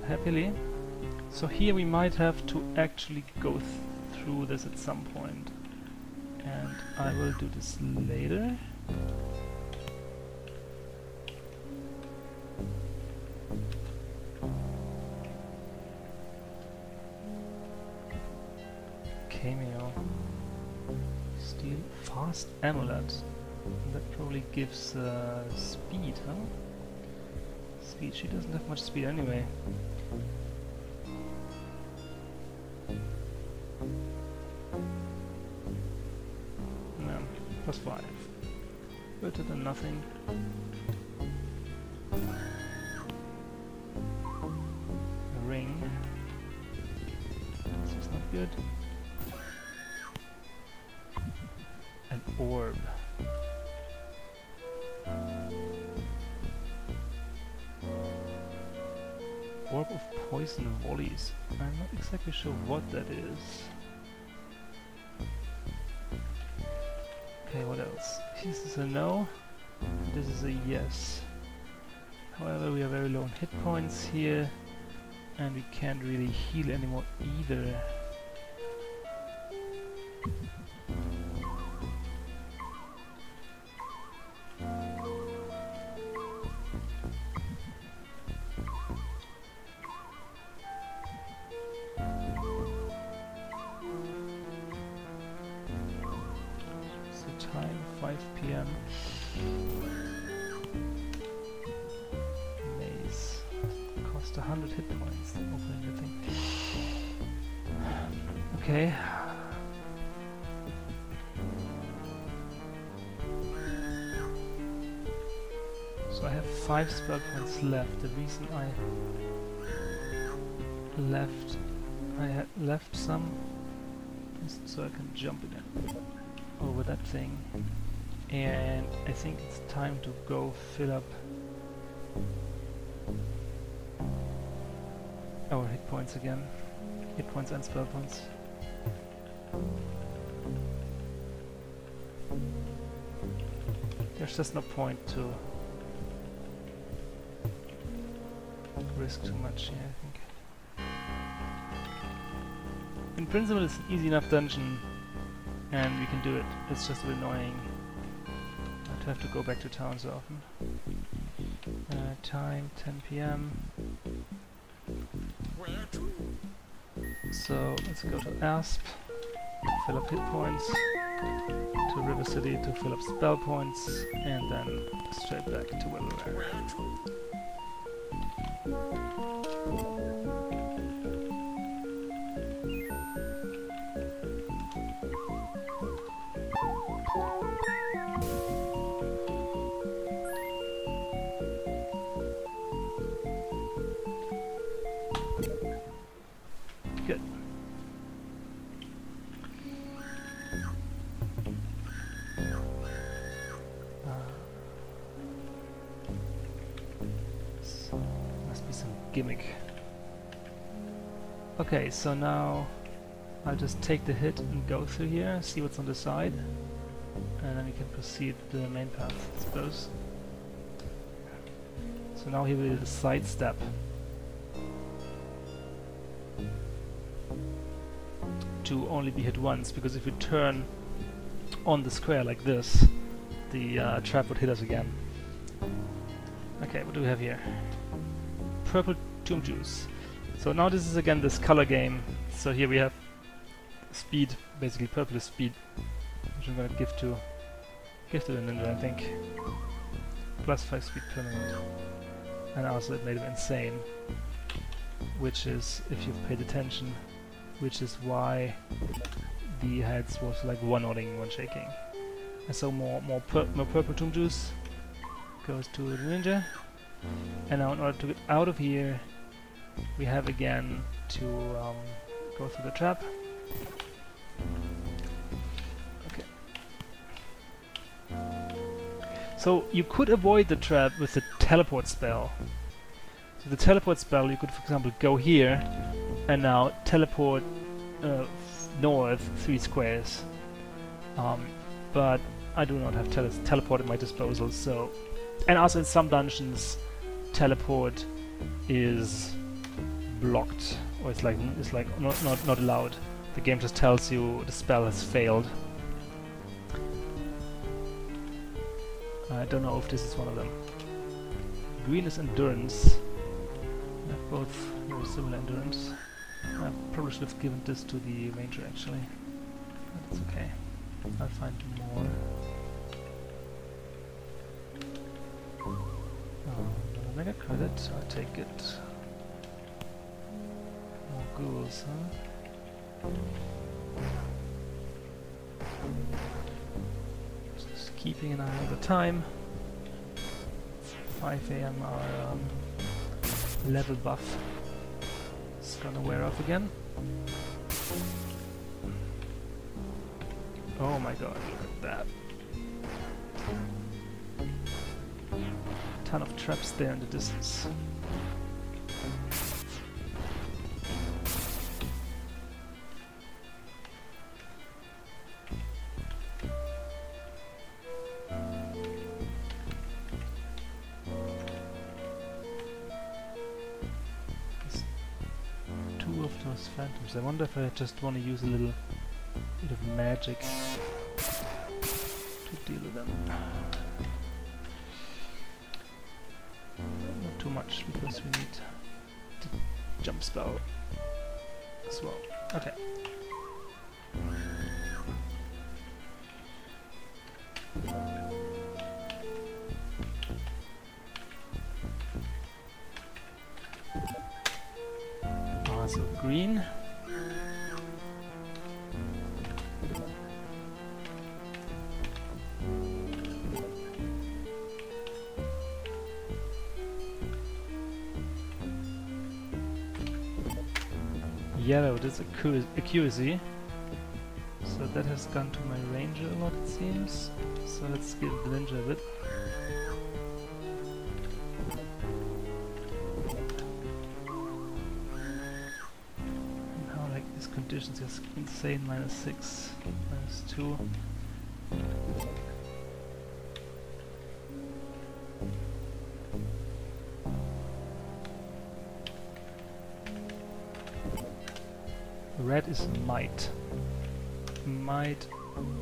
happily. So here we might have to actually go through this at some point. And I will do this later. Cameo. Steal fast amulet. That probably gives speed, huh? Speed. She doesn't have much speed anyway. No, +5. Better than nothing. A ring. This is not good. An orb. Orb of poison volleys. I'm not exactly sure what that is. Okay, what else? This is a no. This is a yes. However, we are very low on hit points here, and we can't really heal anymore either. Time 5 PM. Maze. Cost 100 hit points opening the thing. Okay. So I have 5 spell points left. The reason I had left some is so I can jump again over that thing, and I think it's time to go fill up our hit points again. Hit points and spell points. There's just no point to risk too much here, I think. In principle it's an easy enough dungeon and we can do it. It's just a bit annoying not to have to go back to town so often. Time 10 PM. Where to? So let's go to Asp, fill up hit points, to River City to fill up spell points, and then straight back to where we were. Where to? Good. So, must be some gimmick. Okay, so now I'll just take the hit and go through here, see what's on the side, and then we can proceed to the main path, I suppose. So now here we do the side step. To only be hit once, because if you turn on the square like this, the trap would hit us again. Okay, what do we have here? Purple tomb juice. So now this is again this color game. So here we have speed, basically purple is speed, which I'm gonna give to the ninja, I think. +5 speed permanent. And also it made him insane, which is, if you've paid attention, which is why the heads was like one nodding, one shaking. And so more purple tomb juice goes to the ninja. And now in order to get out of here, we have again to go through the trap. Okay. So you could avoid the trap with the teleport spell. So the teleport spell, you could, for example, go here and now teleport north 3 squares. But I do not have teleport at my disposal, so... And also in some dungeons, teleport is blocked, or it's like not allowed. The game just tells you the spell has failed. I don't know if this is one of them. Green is endurance. They have both very similar endurance. I probably should have given this to the ranger actually. But it's okay. I'll find more. Mega credit, I'll take it. More ghouls, huh? Just keeping an eye on the time. 5 AM our level buff is gonna wear off again. Oh my god, look at that. Ton of traps there in the distance. There's 2 of those phantoms. I wonder if I just want to use a little bit of magic to deal with them. Not too much, because we need the jump spell as well. Okay. So green. Yellow, that's accuracy. So that has gone to my ranger a lot, it seems. So let's give the ninja a bit. And how like these conditions is insane, -6, -2. Red is might. Might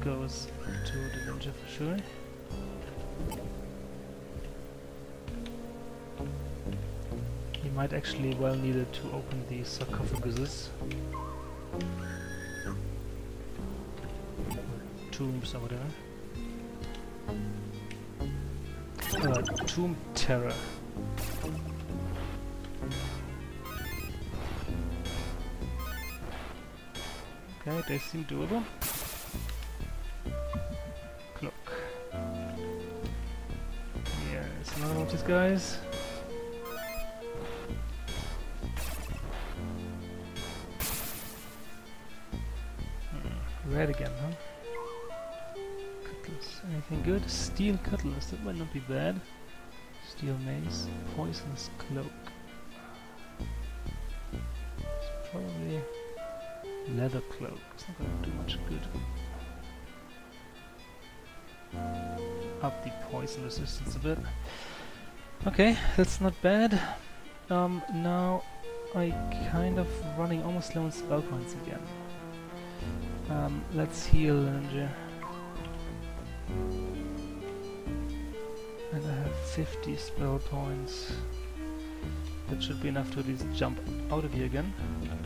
goes to the ninja for sure. He might actually well need it to open the sarcophaguses. Or tombs or whatever. Tomb terror. Okay, they seem doable. Cloak. Here's another one of these guys. Red again, huh? Cutlass. Anything good? Steel cutlass. That might not be bad. Steel mace. Poisonous cloak. It's probably leather cloak. It's not gonna do much good. Up the poison resistance a bit. Okay, that's not bad. Now I kind of running almost low on spell points again. Let's heal energy. And I have 50 spell points. That should be enough to at least jump out of here again. The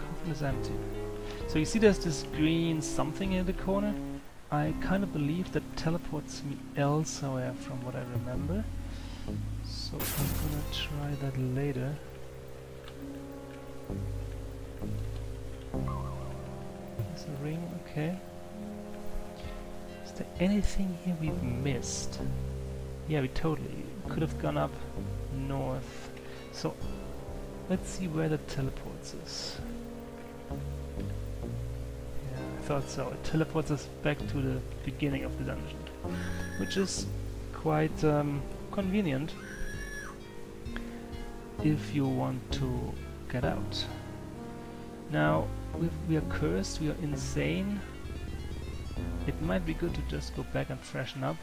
coffin is empty. So you see there's this green something in the corner? I kind of believe that teleports me elsewhere from what I remember. So I'm gonna try that later. There's a ring, okay. Is there anything here we've missed? Yeah, we totally could have gone up north. So let's see where the teleports is. Thought so. It teleports us back to the beginning of the dungeon, which is quite convenient if you want to get out. Now, if we are cursed, we are insane, it might be good to just go back and freshen up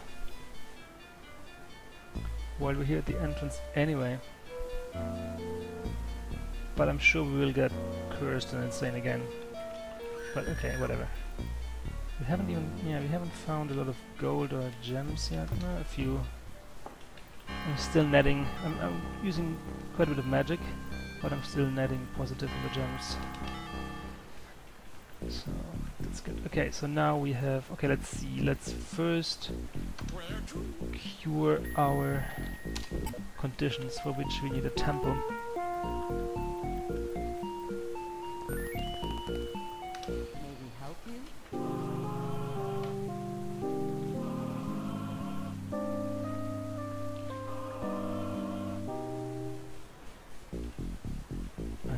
while we're here at the entrance anyway. But I'm sure we will get cursed and insane again. But okay, whatever. We haven't even, we haven't found a lot of gold or gems yet. No, a few. I'm still netting. I'm using quite a bit of magic, but I'm still netting positive in the gems. So that's good. Okay, so now we have. Okay, let's see. Let's first cure our conditions for which we need a temple.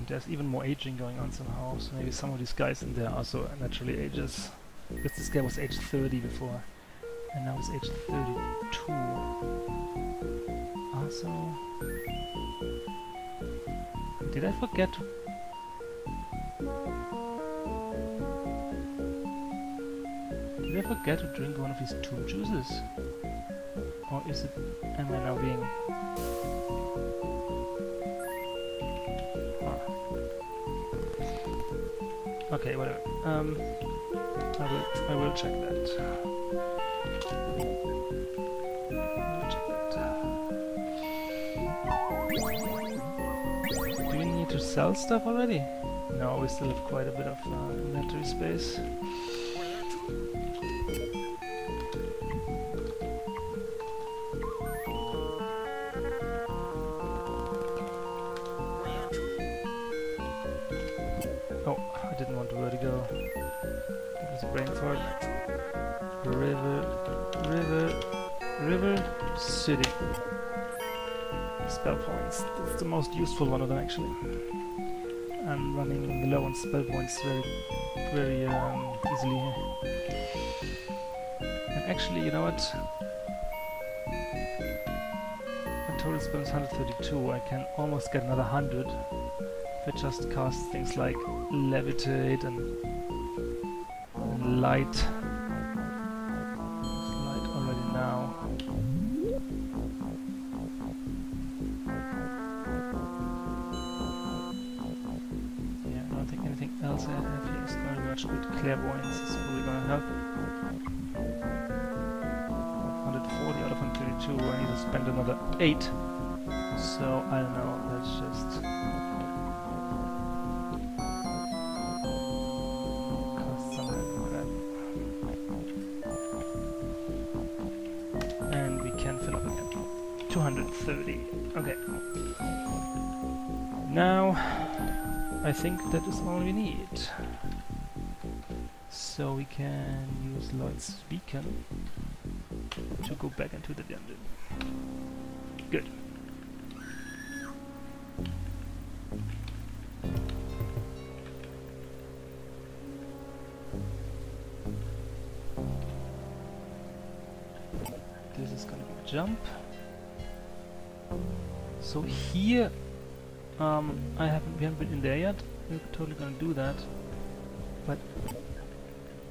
There's even more aging going on somehow, so maybe some of these guys in there also naturally ages. Because this guy was age 30 before, and now he's age 32. Also, did I forget to... Did I forget to drink one of these tomb juices? Or is it... am I now being... Okay, whatever. I will check that. Do we need to sell stuff already? No, we still have quite a bit of inventory space. I didn't want where to go. That was a brain fart. River City. Spell points. That's the most useful one of them actually. I'm running low on spell points very easily here. And actually, you know what? My total spell is 132. I can almost get another 100. If I just cast things like levitate and light. Light already now. Yeah, I don't think anything else I have here is going to be much good. Clairvoyance is probably going to help. 140 out of 132. I need to spend another 8. So I don't know. Let's just. And 230. Okay. Now, I think that is all we need. So we can use Lloyd's beacon to go back into the dungeon. Good. This is gonna be a jump. So here, we haven't been in there yet. We're totally gonna do that. But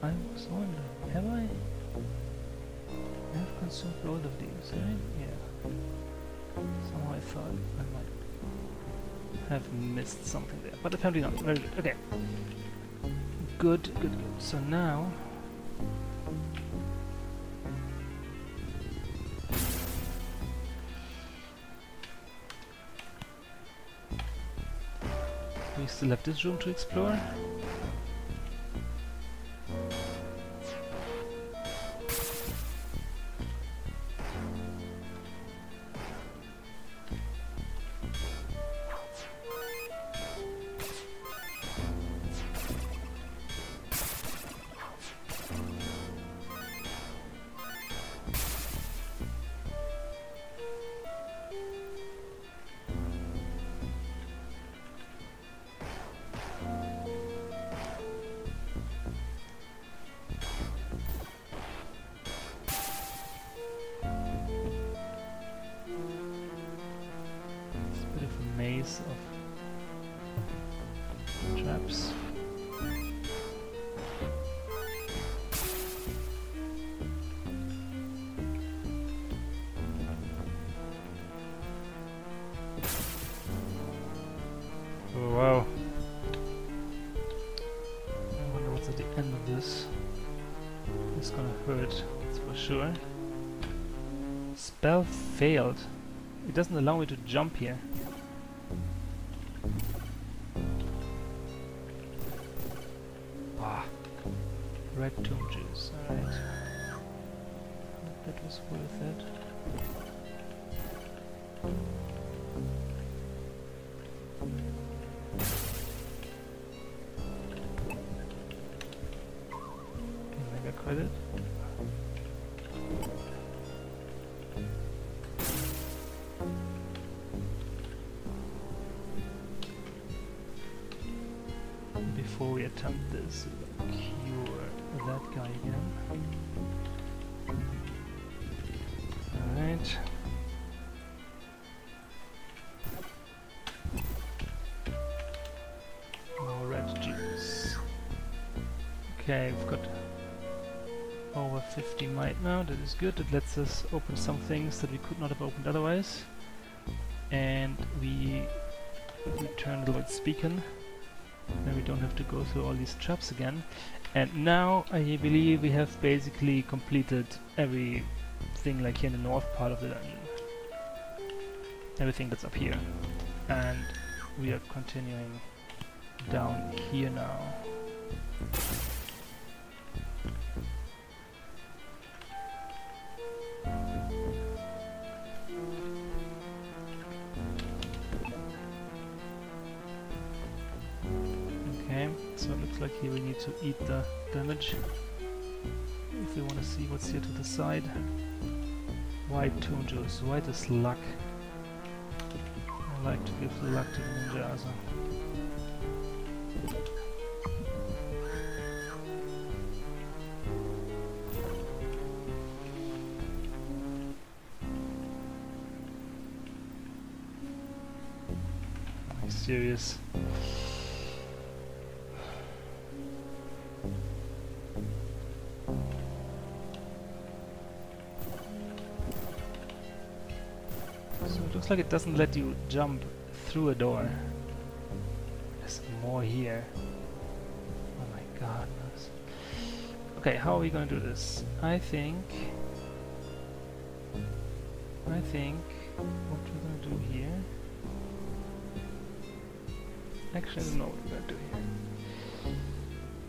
I was wondering, have I have consumed both of these, right? Yeah. Somehow I thought I might have missed something there, but apparently not. Very good. Okay. Good, good, good. So now we still have this room to explore. Maze of traps. Oh, wow. I wonder what's at the end of this. It's gonna hurt, that's for sure. Spell failed. It doesn't allow me to jump here. Red tomb juice, alright. That was worth it. Mega credit. Before we attempt this, cure that guy again. Alright. More red juice. Okay, we've got over 50 might now, that is good. It lets us open some things that we could not have opened otherwise. And we return the Lloyd's beacon. Then we don't have to go through all these traps again. And now I believe we have basically completed everything like here in the north part of the dungeon. Everything that's up here. And we are continuing down here now. So it looks like here we need to eat the damage if we want to see what's here to the side. White tomb juice, white is luck. I like to give the luck to the ninja also. Are you serious? Looks like it doesn't let you jump through a door. There's more here. Oh my goodness. Okay, how are we gonna do this? I think what we're gonna do here. Actually, I don't know what we're gonna do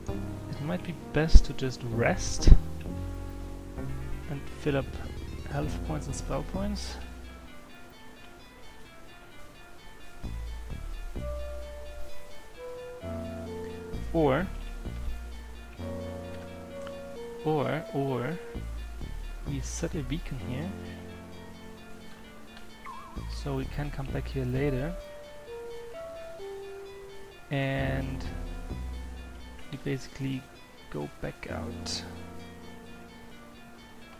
here. It might be best to just rest and fill up health points and spell points. Or we set a beacon here, so we can come back here later, and we basically go back out.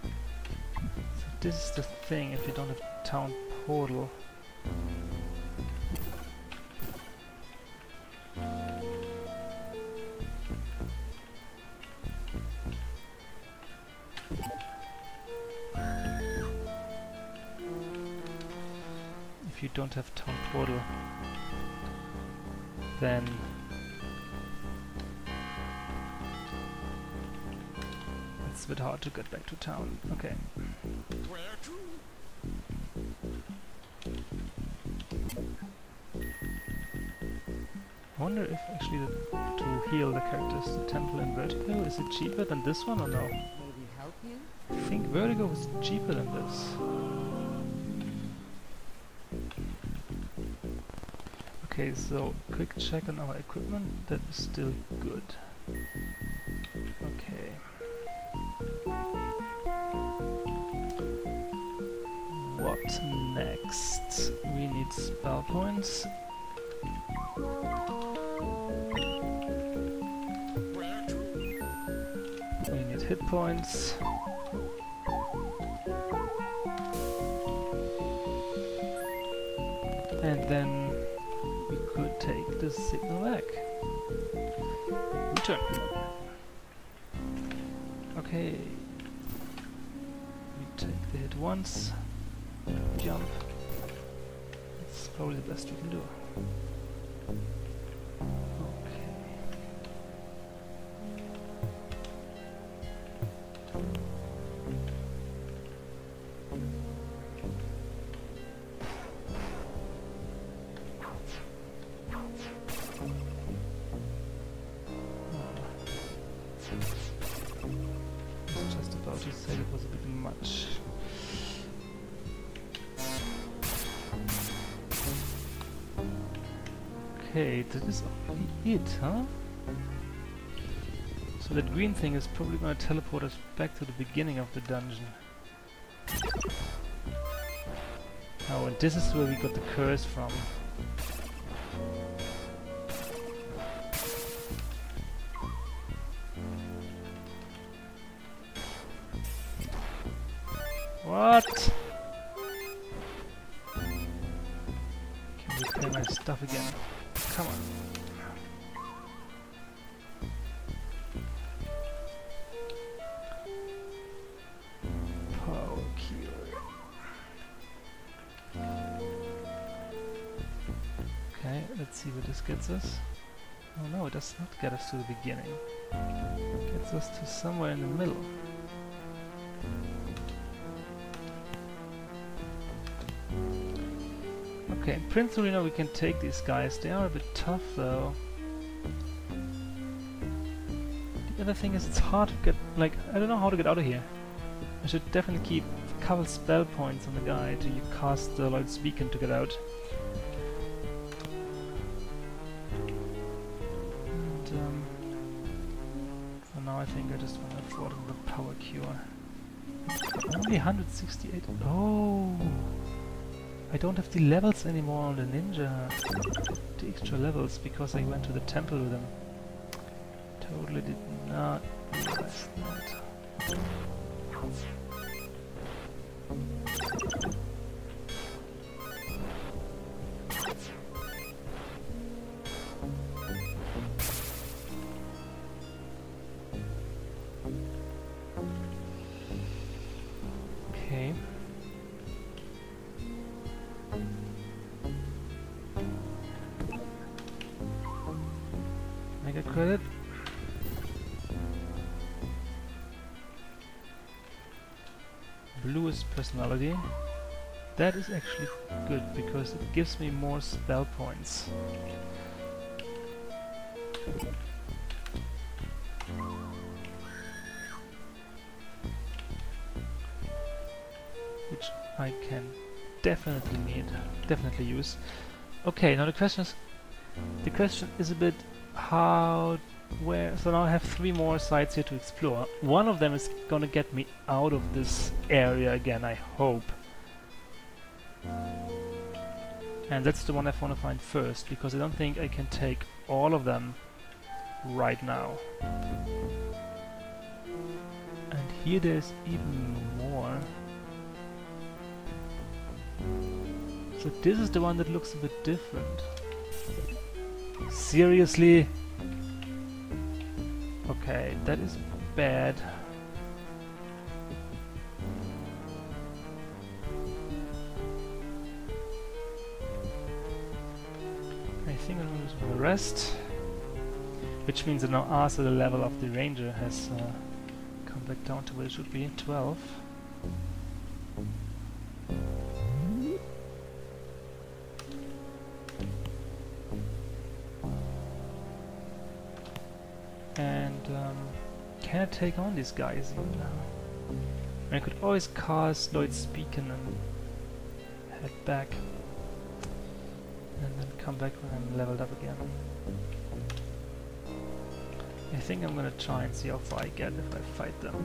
So this is the thing, if you don't have town portal. If you don't have town portal, then it's a bit hard to get back to town. Okay. Where to? I wonder if actually to heal the characters, the temple in Winterkill, is it cheaper than this one or no? Maybe help you? I think Vertigo was cheaper than this. Okay, so quick check on our equipment, that is still good. Okay. What next? We need spell points. Where to? We need hit points. And then we could take the signal back. Return. Okay. We take the hit once. Jump. That's probably the best we can do. Okay. I was just about to say it was a bit much. Okay, that is only it, huh? So that green thing is probably gonna teleport us back to the beginning of the dungeon. Oh, and this is where we got the curse from. What? Can repair my stuff again. Come on. Power cure. Okay, let's see where this gets us. Oh no, it does not get us to the beginning. It gets us to somewhere in the middle. Okay, in Prince Arena we can take these guys. They are a bit tough though. The other thing is it's hard to get, like, I don't know how to get out of here. I should definitely keep a couple spell points on the guy to cast the Lloyd's Beacon to get out. And for now I think I just want to afford the power cure. Only 168. Oh! I don't have the levels anymore on the ninja, the extra levels, because I went to the temple with them. Totally did not realize that. Okay. Mega credit. Bluest personality. That is actually good because it gives me more spell points. Which I can definitely need, definitely use. Okay, now the question is a bit, how So now I have 3 more sites here to explore. One of them is gonna get me out of this area again, I hope. And that's the one I want to find first, because I don't think I can take all of them right now. And here there's even more. So this is the one that looks a bit different. Seriously? Okay, that is bad. I think I'm going to do the rest. Which means that now also the level of the ranger has come back down to where it should be, 12. And can I take on these guys even now? I could always cast Lloyd's Beacon and head back. And then come back when I'm leveled up again. I think I'm gonna try and see how far I get if I fight them.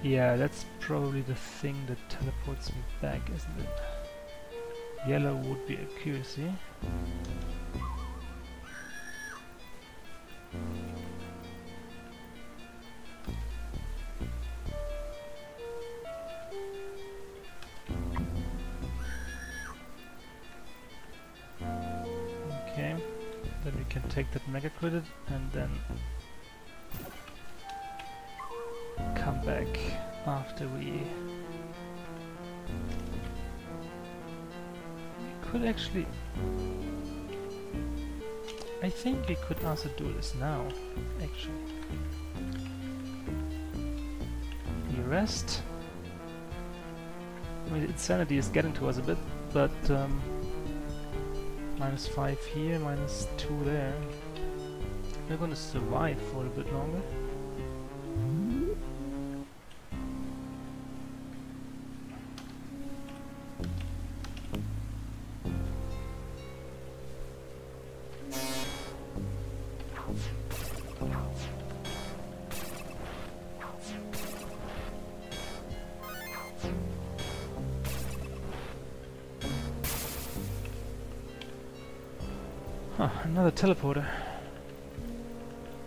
Yeah, that's probably the thing that teleports me back, isn't it? Yellow would be accuracy. Okay, then we can take that mega credit and then come back after we could actually... I think we could also do this now, actually. We rest. I mean, insanity is getting to us a bit, but -5 here, -2 there. We're gonna survive for a bit longer. Another teleporter.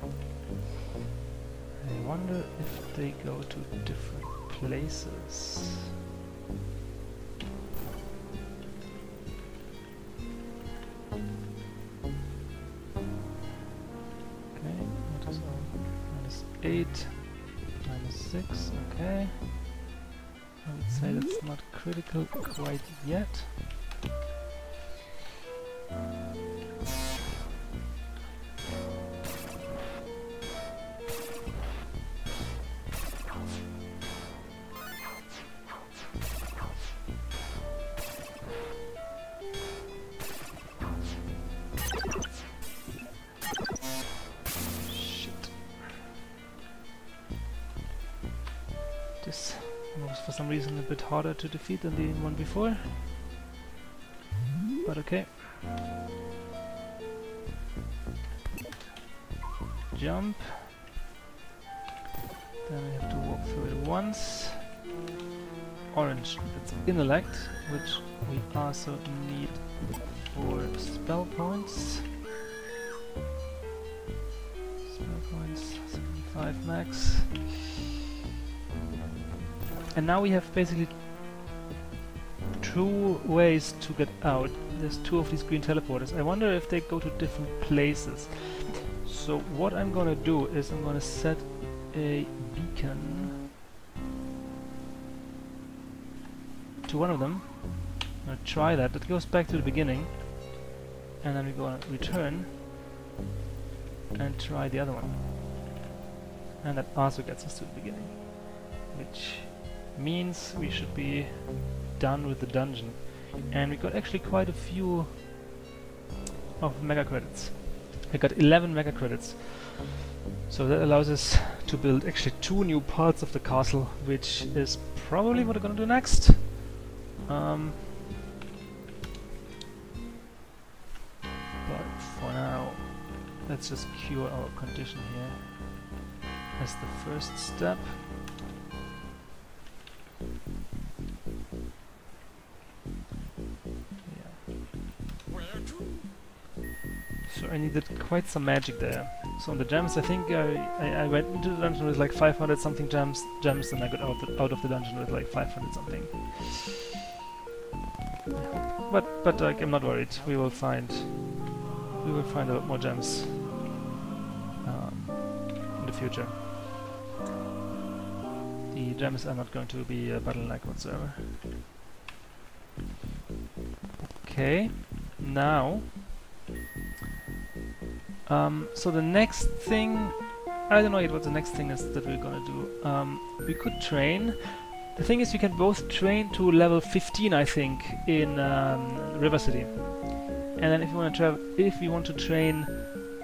I wonder if they go to different places. Okay, what is our -8, -6, okay. I would say that's not critical quite yet. This was for some reason a bit harder to defeat than the one before, but okay. Jump. Then we have to walk through it once. Orange, it's intellect, which we also need for spell points. Spell points, 75 max. And now we have basically 2 ways to get out. There's 2 of these green teleporters. I wonder if they go to different places. So what I'm gonna do is I'm gonna set a beacon to one of them. I'm gonna try that. That goes back to the beginning. And then we're gonna return and try the other one. And that also gets us to the beginning, which means we should be done with the dungeon. And we got actually quite a few of mega credits. We got 11 mega credits. So that allows us to build actually 2 new parts of the castle, which is probably what we're gonna do next. But for now, let's just cure our condition here as the first step. Where to? So I needed quite some magic there. So on the gems, I think I went into the dungeon with like 500 something gems, and I got out of the dungeon with like 500 something. But like, I'm not worried. We will find a lot more gems in the future. The gems are not going to be a bottleneck whatsoever. Okay, now. So the next thing, I don't know yet what the next thing is that we're gonna do. We could train. The thing is, you can both train to level 15, I think, in River City, and then if you want to train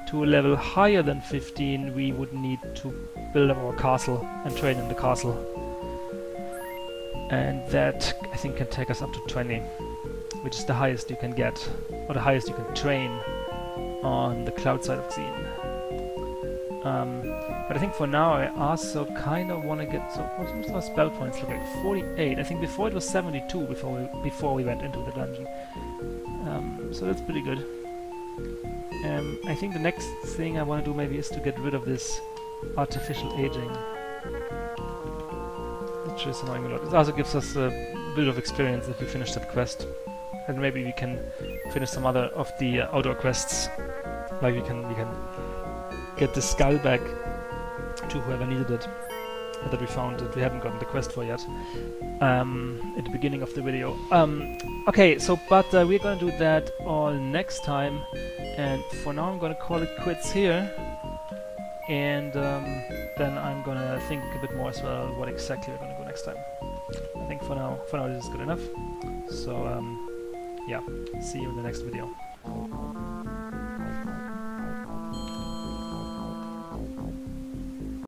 to a level higher than 15, we would need to build up our castle and train in the castle, and that I think can take us up to 20, which is the highest you can get, or the highest you can train on the cloud side of Xeen. But I think for now I also kind of want to get, so what's our spell points look like? 48. I think before it was 72 before we went into the dungeon. So that's pretty good. I think the next thing I want to do maybe is to get rid of this artificial aging, which is annoying a lot. It also gives us a bit of experience if we finish that quest. And maybe we can finish some other of the outdoor quests. Like we can get the skull back to whoever needed it that we found that we haven't gotten the quest for yet at the beginning of the video. Okay, so but we're gonna do that all next time, and for now I'm gonna call it quits here, and then I'm gonna think a bit more as well what exactly we're gonna go next time. I think for now this is good enough. So yeah, see you in the next video.